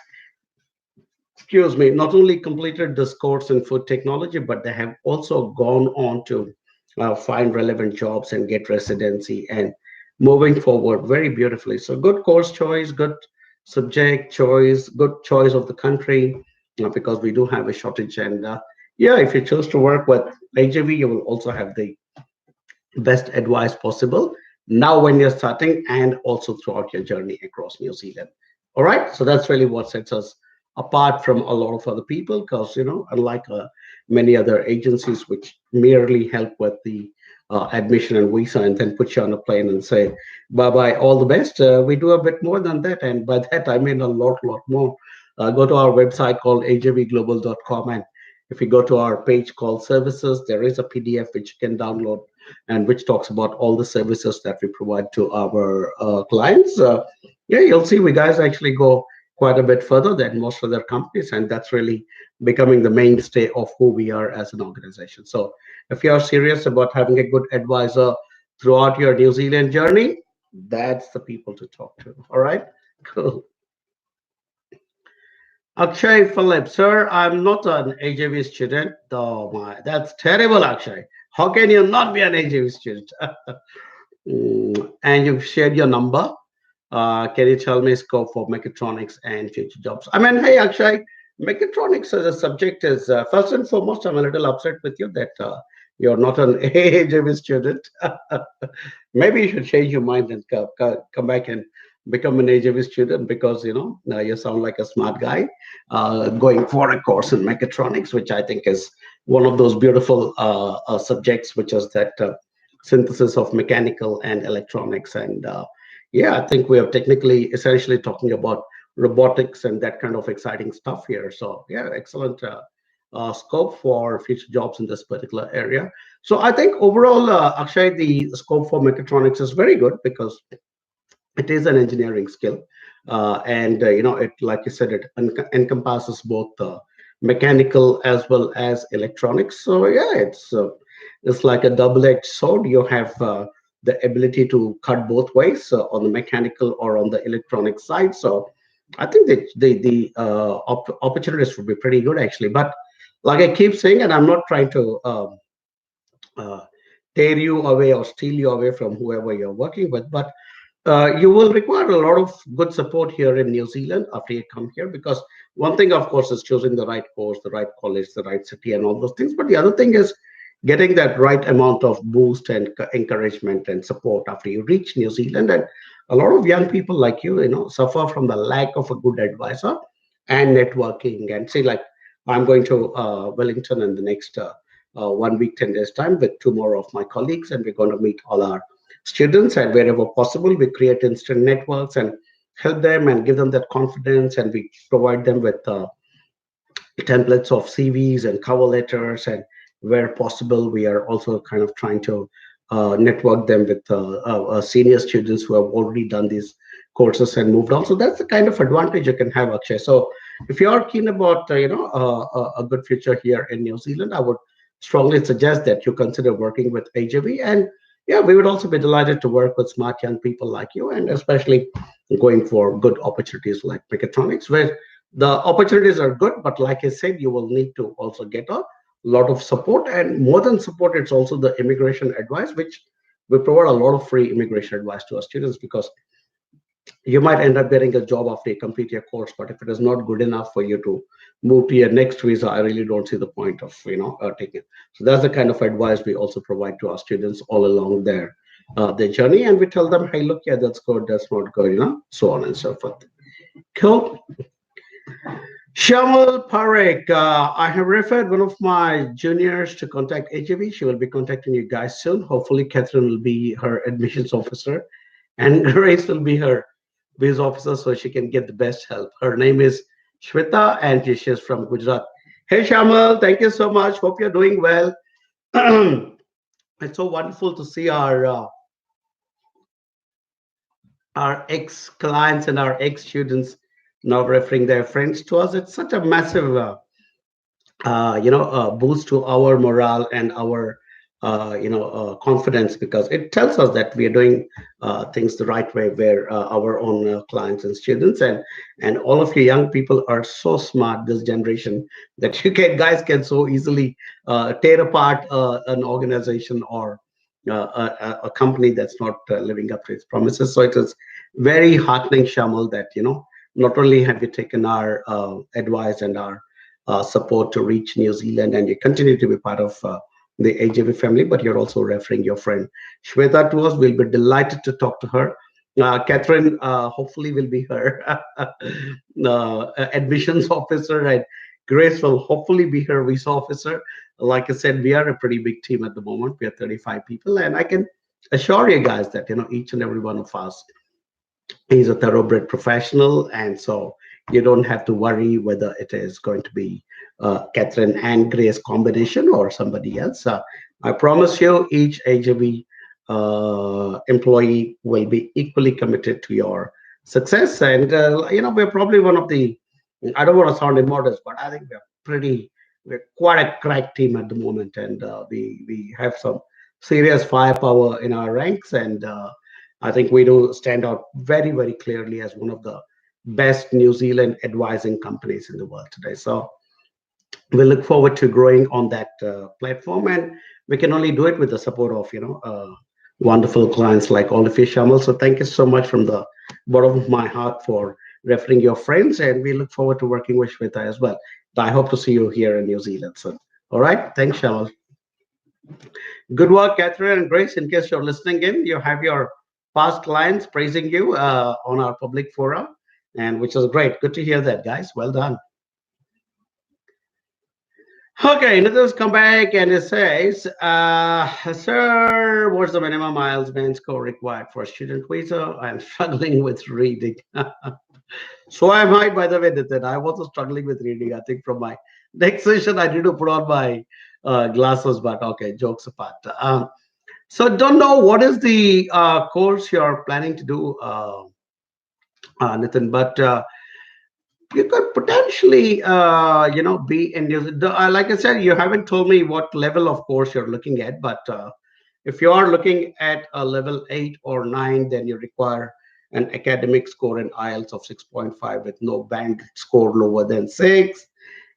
excuse me, not only completed this course in food technology, but they have also gone on to find relevant jobs and get residency and moving forward very beautifully. So, good course choice, good subject choice, good choice of the country, because we do have a shortage. And yeah, if you choose to work with AJV, you will also have the best advice possible now when you're starting and also throughout your journey across New Zealand. All right, so that's really what sets us apart from a lot of other people because, unlike many other agencies which merely help with the admission and visa and then put you on a plane and say, bye bye, all the best, we do a bit more than that. And by that, I mean a lot more. Go to our website called ajvglobal.com, and if you go to our page called services, there is a PDF which you can download and which talks about all the services that we provide to our clients. Yeah, you'll see we guys actually go quite a bit further than most other companies, and that's really becoming the mainstay of who we are as an organization. So, if you are serious about having a good advisor throughout your New Zealand journey, that's the people to talk to. All right, cool. Akshay Philip, sir, I'm not an AJV student. Oh my, that's terrible, Akshay. How can you not be an AJV student? And you've shared your number. Can you tell me scope for mechatronics and future jobs? I mean, hey, Akshay, mechatronics as a subject is first and foremost. I'm a little upset with you that you're not an AJV student. Maybe you should change your mind and come back and become an AJV student because now you sound like a smart guy going for a course in mechatronics, which I think is one of those beautiful subjects, which is that synthesis of mechanical and electronics. And yeah, I think we are technically essentially talking about robotics and that kind of exciting stuff here. So yeah, excellent scope for future jobs in this particular area. So I think overall, Akshay, the scope for mechatronics is very good because it is an engineering skill, and it, like you said, it encompasses both mechanical as well as electronics. So yeah, it's like a double-edged sword. You have the ability to cut both ways on the mechanical or on the electronic side. So I think that the opportunities would be pretty good actually. But like I keep saying, and I'm not trying to uh, tear you away or steal you away from whoever you're working with, but you will require a lot of good support here in New Zealand after you come here because one thing, of course, is choosing the right course, the right college, the right city, and all those things. But the other thing is getting that right amount of boost and encouragement and support after you reach New Zealand. And a lot of young people like you suffer from the lack of a good advisor and networking. And say, like, I'm going to Wellington in the next 1 week, 10 days time with two more of my colleagues, and we're going to meet all our students, and wherever possible we create instant networks and help them and give them that confidence, and we provide them with templates of CVs and cover letters, and where possible we are also kind of trying to network them with senior students who have already done these courses and moved on. So that's the kind of advantage you can have, Akshay. So if you are keen about a good future here in New Zealand, I would strongly suggest that you consider working with AJB. And yeah, we would also be delighted to work with smart young people like you, and especially going for good opportunities like mechatronics, where the opportunities are good, but like I said, you will need to also get a lot of support, and more than support, it's also the immigration advice, which we provide a lot of free immigration advice to our students, because you might end up getting a job after you complete your course, but if it is not good enough for you to move to your next visa, I really don't see the point of taking it. So that's the kind of advice we also provide to our students all along their journey, and we tell them, hey, look, yeah, that's good, that's not good, so on and so forth. Cool. Shamal Parekh, I have referred one of my juniors to contact HAV. She will be contacting you guys soon. Hopefully, Catherine will be her admissions officer, and Grace will be her biz officer, so she can get the best help. Her name is Shweta, and she's from Gujarat. Hey, Shamal, thank you so much. Hope you're doing well. It's so wonderful to see our ex clients and our ex students now referring their friends to us. It's such a massive boost to our morale and our confidence, because it tells us that we are doing things the right way, where our own clients and students and all of you young people are so smart this generation, that you can guys can so easily tear apart an organization or a company that's not living up to its promises. So it is very heartening, Shamal, that not only have you taken our advice and our support to reach New Zealand, and you continue to be part of the AJV family, but you're also referring your friend Shweta to us. We'll be delighted to talk to her. Catherine, hopefully, will be her admissions officer, and Grace will hopefully be her visa officer. Like I said, we are a pretty big team at the moment. We are 35 people, and I can assure you guys that each and every one of us, he's a thoroughbred professional, and so you don't have to worry whether it is going to be Catherine and Grace combination or somebody else. I promise you, each AJB employee will be equally committed to your success, and we're probably one of the. I don't want to sound immodest, but I think we're quite a crack team at the moment, and we have some serious firepower in our ranks, and I think we do stand out very, very clearly as one of the best New Zealand advising companies in the world today. So we look forward to growing on that platform, and we can only do it with the support of wonderful clients like all of you, Shamal. So thank you so much from the bottom of my heart for referring your friends, and we look forward to working with Shweta as well. I hope to see you here in New Zealand soon. All right, thanks, Shamal. Good work, Catherine and Grace. In case you're listening in, you have your past clients praising you on our public forum, and which is great. Good to hear that, guys. Well done. Okay, Nathan's come back and it says, sir, what's the minimum IELTS score required for a student visa? I'm struggling with reading. So am I, by the way, Nathan. I'm also struggling with reading. I think from my next session, I need to put on my glasses, but okay, jokes apart. So don't know what is the course you're planning to do, Nathan, but you could potentially, be in like I said, you haven't told me what level of course you're looking at, but if you are looking at a level 8 or 9, then you require an academic score in IELTS of 6.5 with no band score lower than 6.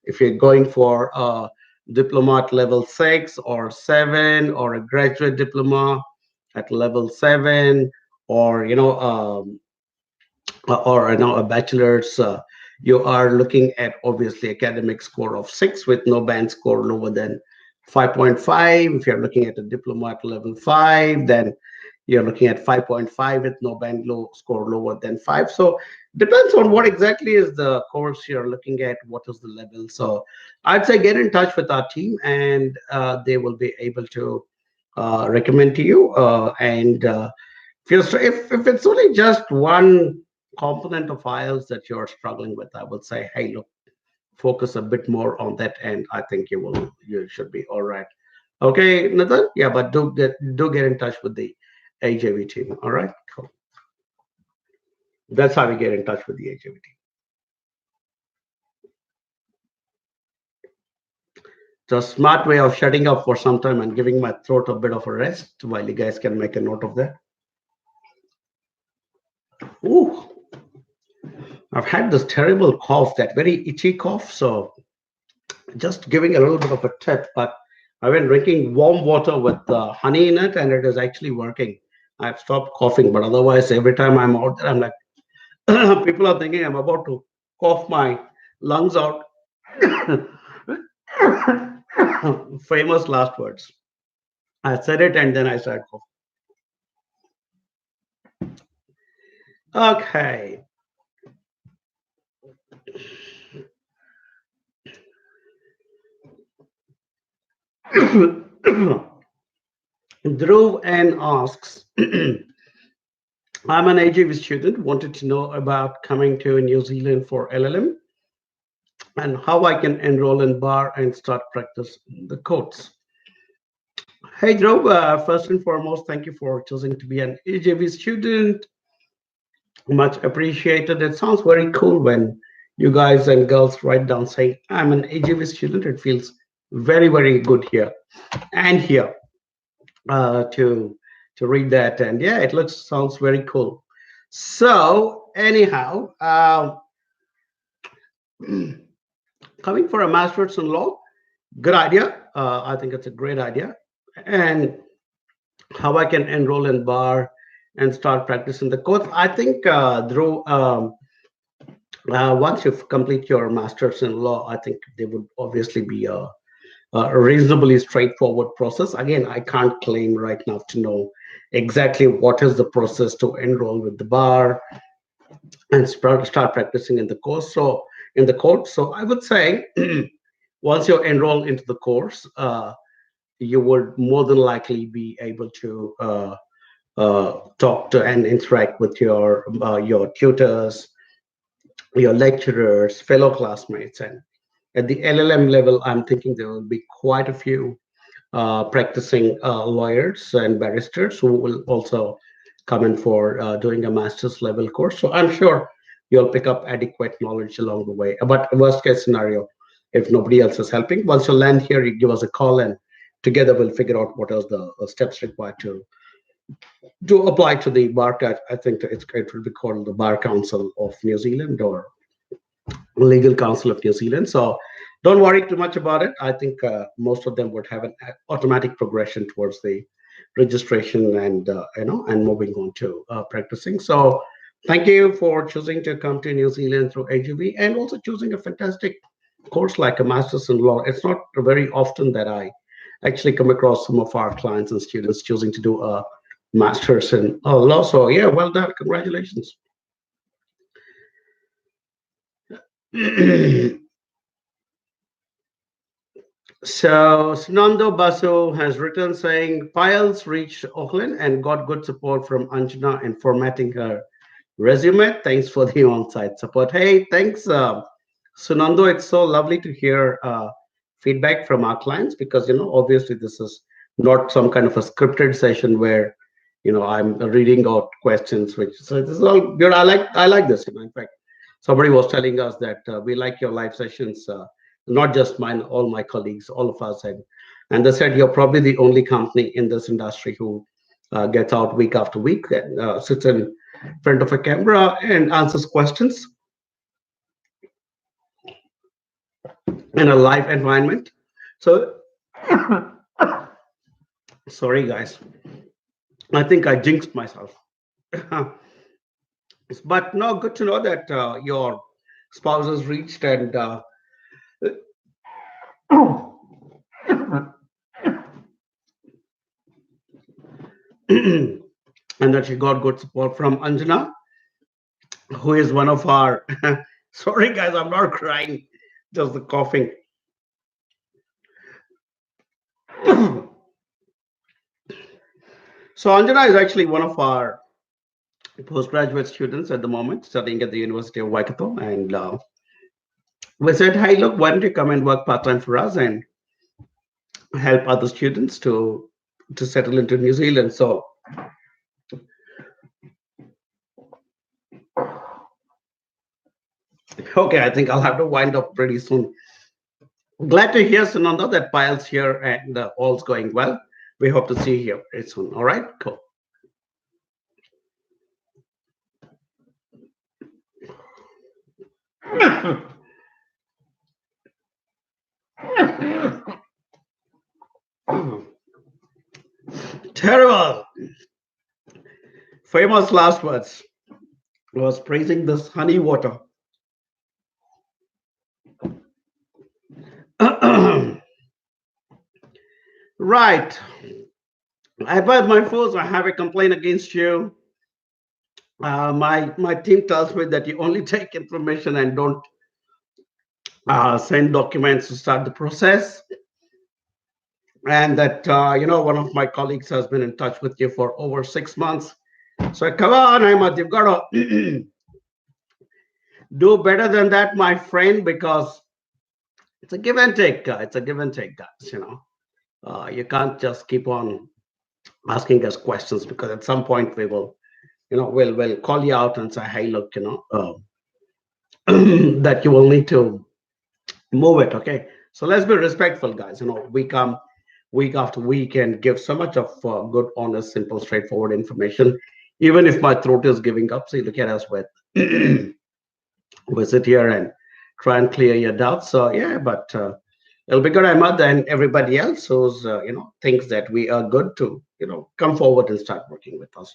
If you're going for a diploma at level 6 or 7, or a graduate diploma at level 7, or a bachelor's, you are looking at obviously academic score of 6 with no band score lower than 5.5. If you're looking at a diploma at level 5, then you're looking at 5.5 with no band low score lower than 5. So depends on what exactly is the course you're looking at, what is the level. So I'd say get in touch with our team, and they will be able to recommend to you. And if it's only just one component of IELTS that you're struggling with, I would say, hey, look, focus a bit more on that, and I think you should be all right. Okay, Nathan? Yeah, but do get in touch with the AJV team. All right, cool. That's how we get in touch with the AJV team. It's a smart way of shutting up for some time and giving my throat a bit of a rest while you guys can make a note of that. Ooh, I've had this terrible cough, that very itchy cough. So just giving a little bit of a tip, but I've been drinking warm water with honey in it, and it is actually working. I've stopped coughing, but otherwise, every time I'm out there, I'm like, people are thinking I'm about to cough my lungs out. Famous last words. I said it and then I started coughing. Okay. Dhruv N asks, I'm an AGV student, wanted to know about coming to New Zealand for LLM and how I can enroll in bar and start practice the codes. Hey Dhruv, first and foremost, thank you for choosing to be an AGV student. Much appreciated. It sounds very cool when you guys and girls write down saying, I'm an AGV student. It feels very, very good here and here uh, to to read that. And yeah, it looks sounds very cool. So anyhow, coming for a master's in law, good idea. I think it's a great idea. And how I can enroll in bar and start practicing the course. I think Dhruv, once you complete your master's in law, I think there would obviously be a reasonably straightforward process. Again, I can't claim right now to know exactly what is the process to enroll with the bar and start practicing in the course. So in the court, so I would say once you enroll into the course, you would more than likely be able to talk to and interact with your tutors, your lecturers, fellow classmates, and at the LLM level, I'm thinking there will be quite a few practicing lawyers and barristers who will also come in for doing a master's level course. So I'm sure you'll pick up adequate knowledge along the way. But worst case scenario, if nobody else is helping, once you land here, you give us a call and together we'll figure out what are the steps required to apply to the bar. I think it will be called the Bar Council of New Zealand or Legal Council of New Zealand. So don't worry too much about it. I think most of them would have an automatic progression towards the registration and and moving on to practicing. So thank you for choosing to come to New Zealand through AGV and also choosing a fantastic course like a master's in law. It's not very often that I actually come across some of our clients and students choosing to do a master's in law. So yeah, well done. Congratulations. So Sunando Basu has written saying Piles reached Auckland and got good support from Anjana in formatting her resume. Thanks for the on-site support. Hey, thanks, Sunando. It's so lovely to hear feedback from our clients because obviously this is not some kind of a scripted session where I'm reading out questions. Which so this is all good. I like this. In fact, somebody was telling us that we like your live sessions. Not just mine, all my colleagues, all of us, and they said you're probably the only company in this industry who gets out week after week and sits in front of a camera and answers questions in a live environment. So, sorry guys, I think I jinxed myself. But no, good to know that your spouse has reached and that you got good support from Anjana, who is one of our. Sorry, guys, I'm not crying, just the coughing. So Anjana is actually one of our postgraduate students at the moment, studying at the University of Waikato, and we said, "Hey, look, why don't you come and work part time for us and help other students to settle into New Zealand?" So okay, I think I'll have to wind up pretty soon. Glad to hear, Sunanda, that Pile's here and all's going well. We hope to see you here very soon. All right, cool. Terrible. Famous last words was praising this honey water. Right. I advise my foes. I have a complaint against you. My team tells me that you only take information and don't send documents to start the process, and that one of my colleagues has been in touch with you for over 6 months. So come on, Ahmad, you've got to do better than that, my friend, because it's a give and take. It's a give and take, guys. You can't just keep on asking us questions because at some point we will, we'll call you out and say, hey, look, that you will need to move it. Okay, so let's be respectful, guys. We come week after week and give so much of good, honest, simple, straightforward information. Even if my throat is giving up, see, look at us with we sit here and try and clear your doubts. So yeah, but it'll be good, Ahmad, and everybody else who's thinks that we are good to come forward and start working with us.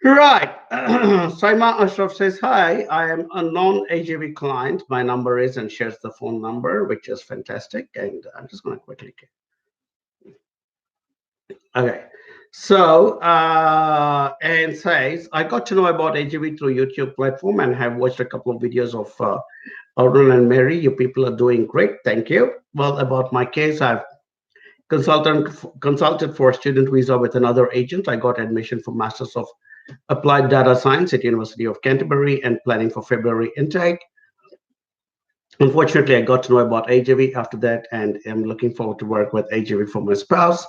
Right. Saima Ashraf says, hi, I am a non-AJV client. My number is and shares the phone number, which is fantastic. And I'm just going to quickly. Okay. So, and says, I got to know about AJV through YouTube platform and have watched a couple of videos of Arun and Mary. You people are doing great. Thank you. Well, about my case, I've consulted for a student visa with another agent. I got admission for Masters of Applied Data Science at University of Canterbury and planning for February intake. Unfortunately, I got to know about AJV after that and am looking forward to work with AJV for my spouse.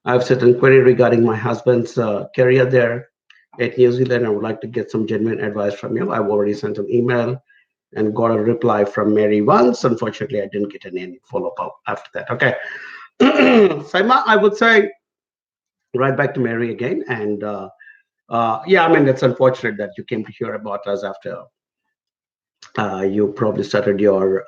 I have certain query regarding my husband's career there at New Zealand. I would like to get some genuine advice from you. I've already sent an email and got a reply from Mary once. Unfortunately, I didn't get any follow-up after that. Okay. Saima, I would say right back to Mary again. And yeah, I mean, it's unfortunate that you came to hear about us after you probably started your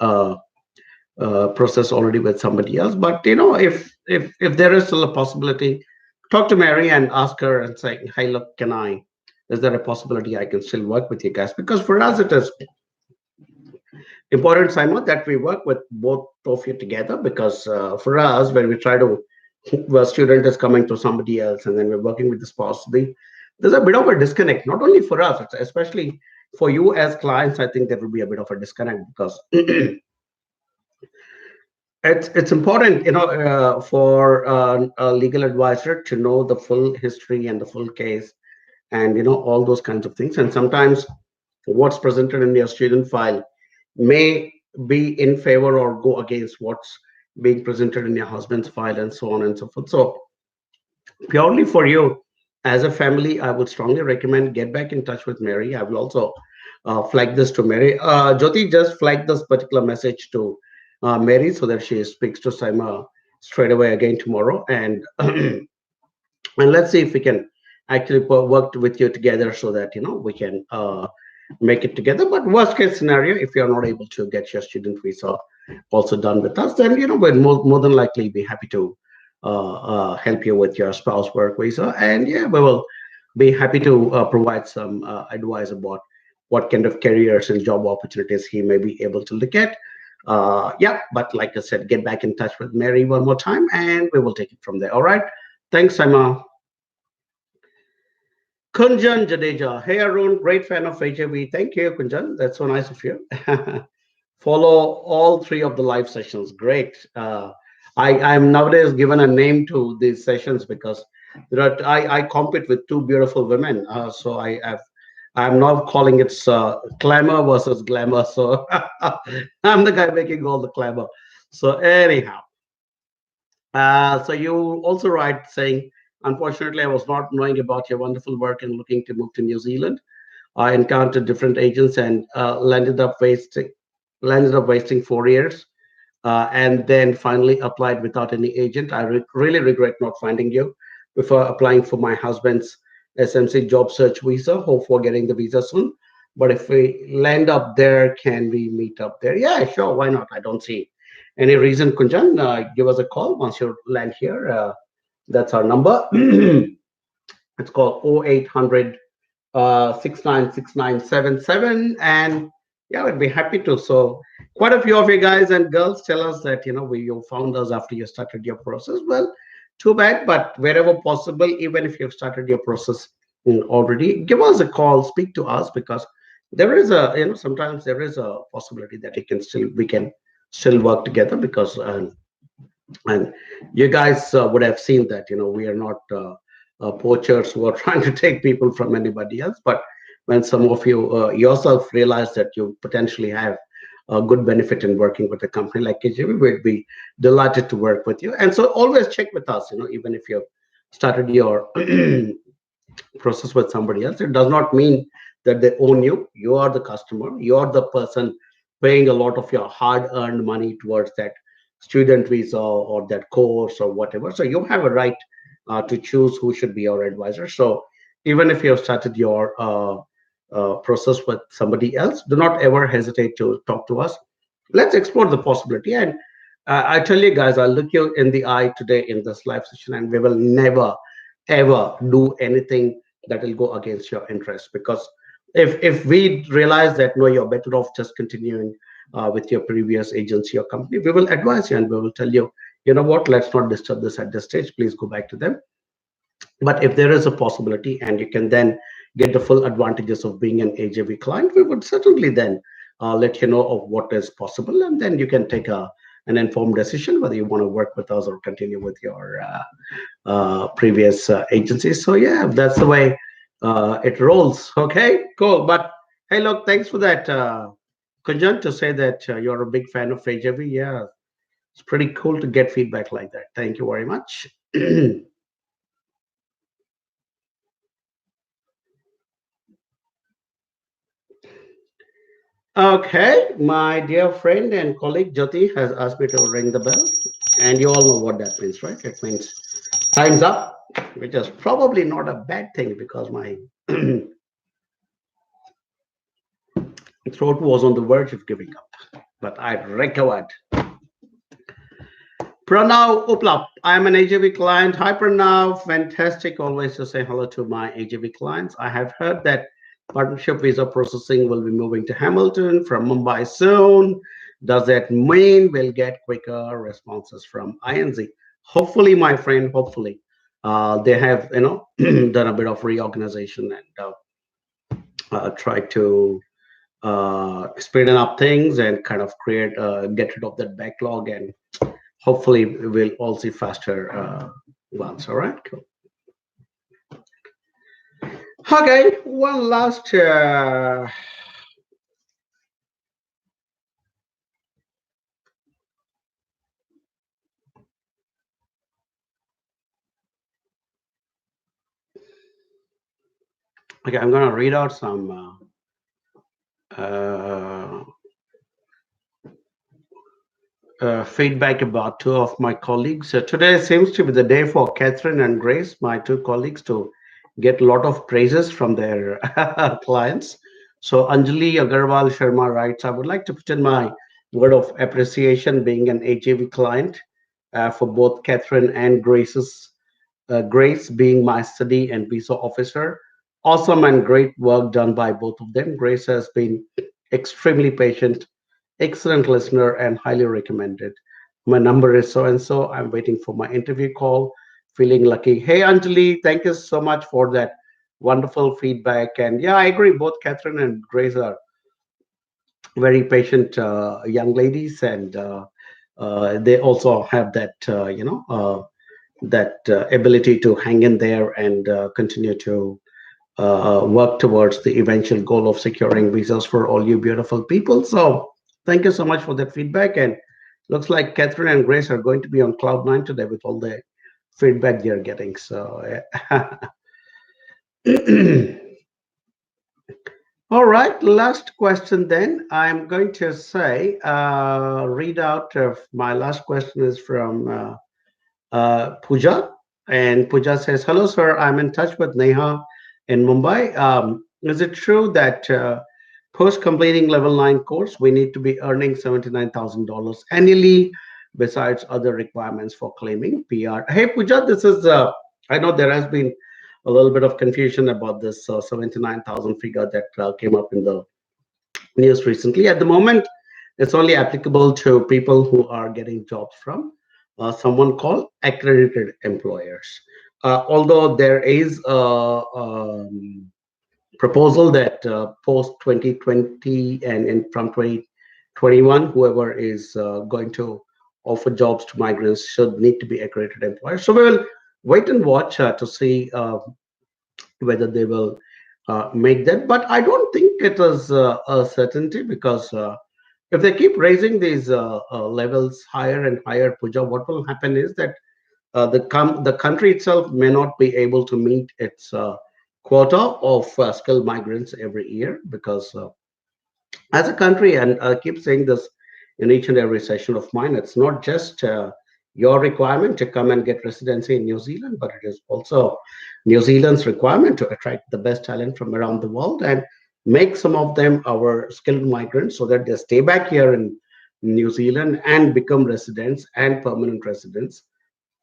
process already with somebody else. But if there is still a possibility, talk to Mary and ask her and say, hey, look, is there a possibility I can still work with you guys? Because for us, it is important, Simon, that we work with both of you together. Because for us, when we try to, a student is coming to somebody else and then we're working with the spouse, there's a bit of a disconnect, not only for us, it's especially for you as clients. I think there will be a bit of a disconnect because it's important, for a legal advisor to know the full history and the full case, and all those kinds of things. And sometimes what's presented in your student file may be in favor or go against what's being presented in your husband's file, and so on and so forth. So purely for you as a family, I would strongly recommend get back in touch with Mary. I will also flag this to Mary. Jyoti, just flag this particular message to Mary so that she speaks to Saima straight away again tomorrow. And and let's see if we can actually work with you together so that we can make it together. But worst case scenario, if you're not able to get your student visa also done with us, then we'll more than likely be happy to help you with your spouse work visa. And yeah, we will be happy to provide some advice about what kind of careers and job opportunities he may be able to look at. Yeah, but like I said, get back in touch with Mary one more time and we will take it from there. All right. Thanks, Emma. Kunjan Jadeja. Hey, Arun, great fan of HAV. Thank you, Kunjan. That's so nice of you. Follow all three of the live sessions. Great. I'm nowadays given a name to these sessions because I compete with two beautiful women. So I'm now calling it glamour versus glamour. So I'm the guy making all the glamour. So anyhow, so you also write saying, unfortunately, I was not knowing about your wonderful work and looking to move to New Zealand. I encountered different agents and landed up wasting 4 years. and then finally applied without any agent. I really regret not finding you before applying for my husband's SMC job search visa. Hope for getting the visa soon. But if we land up there, can we meet up there? Yeah, sure. Why not? I don't see any reason. Kunjan, give us a call once you land here. That's our number. It's called 0800 696977. And yeah, I'd be happy to. So quite a few of you guys and girls tell us that you found us after you started your process. Well, too bad, but wherever possible, even if you've started your process already, give us a call, speak to us, because there is a sometimes there is a possibility that we can still work together, because and you guys would have seen that we are not poachers who are trying to take people from anybody else. But when some of you yourself realize that you potentially have a good benefit in working with a company like KGV, we'd be delighted to work with you. And so always check with us, even if you've started your process with somebody else. It does not mean that they own you. You are the customer. You are the person paying a lot of your hard-earned money towards that student visa or that course or whatever. So you have a right to choose who should be your advisor. So even if you have started your process with somebody else, do not ever hesitate to talk to us. Let's explore the possibility. And I tell you guys, I'll look you in the eye today in this live session, and we will never ever do anything that will go against your interest. Because if we realize that no, you're better off just continuing with your previous agency or company, we will advise you and we will tell you, you know what, let's not disturb this at this stage, please go back to them. But if there is a possibility and you can then get the full advantages of being an AJV client, we would certainly then let you know of what is possible, and then you can take an informed decision whether you want to work with us or continue with your previous agencies. So yeah, that's the way it rolls. Okay, cool. But hey, look, thanks for that, Kunjan, to say that you're a big fan of AJV. Yeah, it's pretty cool to get feedback like that. Thank you very much. Okay, my dear friend and colleague Jyoti has asked me to ring the bell, and you all know what that means, right? It means time's up, which is probably not a bad thing because my throat was on the verge of giving up, but I recovered. Pranav Uplap, I'm an AJV client. Hi Pranav, fantastic always to say hello to my AJV clients. I have heard that partnership visa processing will be moving to Hamilton from Mumbai soon. Does that mean we'll get quicker responses from INZ? Hopefully, my friend, hopefully. They have, done a bit of reorganization and tried to speeding up things and kind of get rid of that backlog, and hopefully we'll all see faster ones. All right, cool. Okay, one last okay, I'm gonna read out some feedback about two of my colleagues. Today seems to be the day for Catherine and Grace, my two colleagues, to get a lot of praises from their clients. So Anjali Agarwal Sharma writes, I would like to put in my word of appreciation being an AJV client for both Catherine and Grace being my study and visa officer. Awesome and great work done by both of them. Grace has been extremely patient, excellent listener, and highly recommended. My number is so and so. I'm waiting for my interview call. Feeling lucky. Hey, Anjali, thank you so much for that wonderful feedback. And yeah, I agree. Both Catherine and Grace are very patient young ladies, and they also have that, ability to hang in there and continue to work towards the eventual goal of securing visas for all you beautiful people. So thank you so much for that feedback. And looks like Catherine and Grace are going to be on cloud nine today with all the feedback they're getting. So All right, last question then. I'm going to say, read out my last question is from Pooja. And Pooja says, "Hello, sir. I'm in touch with Neha in Mumbai. Is it true that post completing level 9 course, we need to be earning $79,000 annually besides other requirements for claiming PR?" Hey, Pooja, this is, I know there has been a little bit of confusion about this 79,000 figure that came up in the news recently. At the moment, it's only applicable to people who are getting jobs from someone called accredited employers. Although there is a proposal that post 2020 and from 2021, whoever is going to offer jobs to migrants should need to be accredited employers. So we will wait and watch to see whether they will make that. But I don't think it is a certainty because if they keep raising these levels higher and higher, Puja, what will happen is that the country itself may not be able to meet its quota of skilled migrants every year because as a country, and I keep saying this in each and every session of mine, it's not just your requirement to come and get residency in New Zealand, but it is also New Zealand's requirement to attract the best talent from around the world and make some of them our skilled migrants so that they stay back here in New Zealand and become residents and permanent residents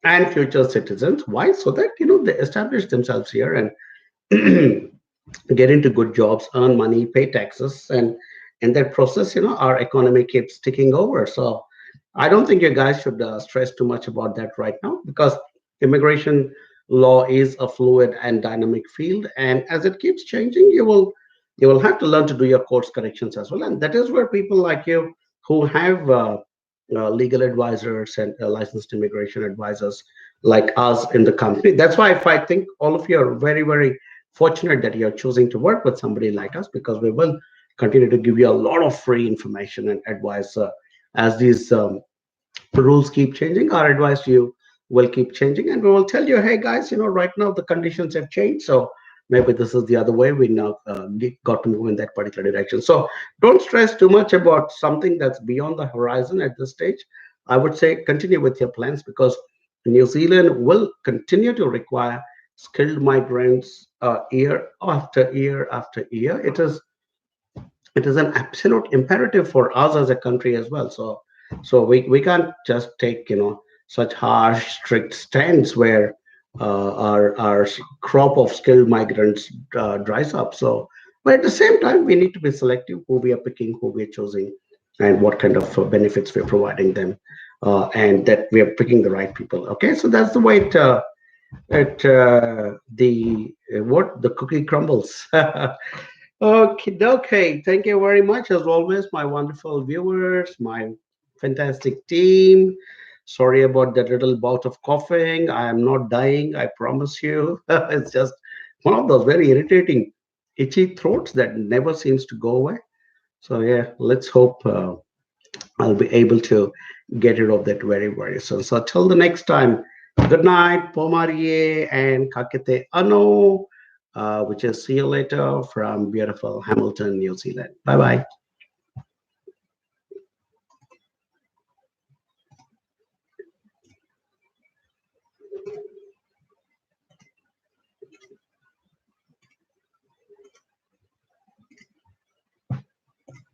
and future citizens. Why? So that they establish themselves here and get into good jobs, earn money, pay taxes, and in that process, our economy keeps ticking over. So I don't think you guys should stress too much about that right now because immigration law is a fluid and dynamic field, and as it keeps changing, you will have to learn to do your course corrections as well, and that is where people like you who have legal advisors and licensed immigration advisors like us in the company. That's why if I think all of you are very, very fortunate that you're choosing to work with somebody like us because we will continue to give you a lot of free information and advice as these rules keep changing. Our advice to you will keep changing, and we will tell you, hey guys, right now the conditions have changed, so maybe this is the other way. We now got to move in that particular direction. So don't stress too much about something that's beyond the horizon at this stage. I would say continue with your plans because New Zealand will continue to require skilled migrants year after year after year. It is an absolute imperative for us as a country as well. So we can't just take such harsh strict stands where our crop of skilled migrants dries up. So but at the same time we need to be selective who we are picking, who we are choosing, and what kind of benefits we're providing them, and that we are picking the right people. Okay, so that's the way the cookie crumbles. Okay, okay. Thank you very much, as always, my wonderful viewers, my fantastic team. Sorry about that little bout of coughing. I am not dying, I promise you. It's just one of those very irritating, itchy throats that never seems to go away. So, yeah, let's hope I'll be able to get rid of that very, very soon. So, till the next time, good night, Pomarie and Kakete Ano, which is see you later from beautiful Hamilton, New Zealand. Bye bye.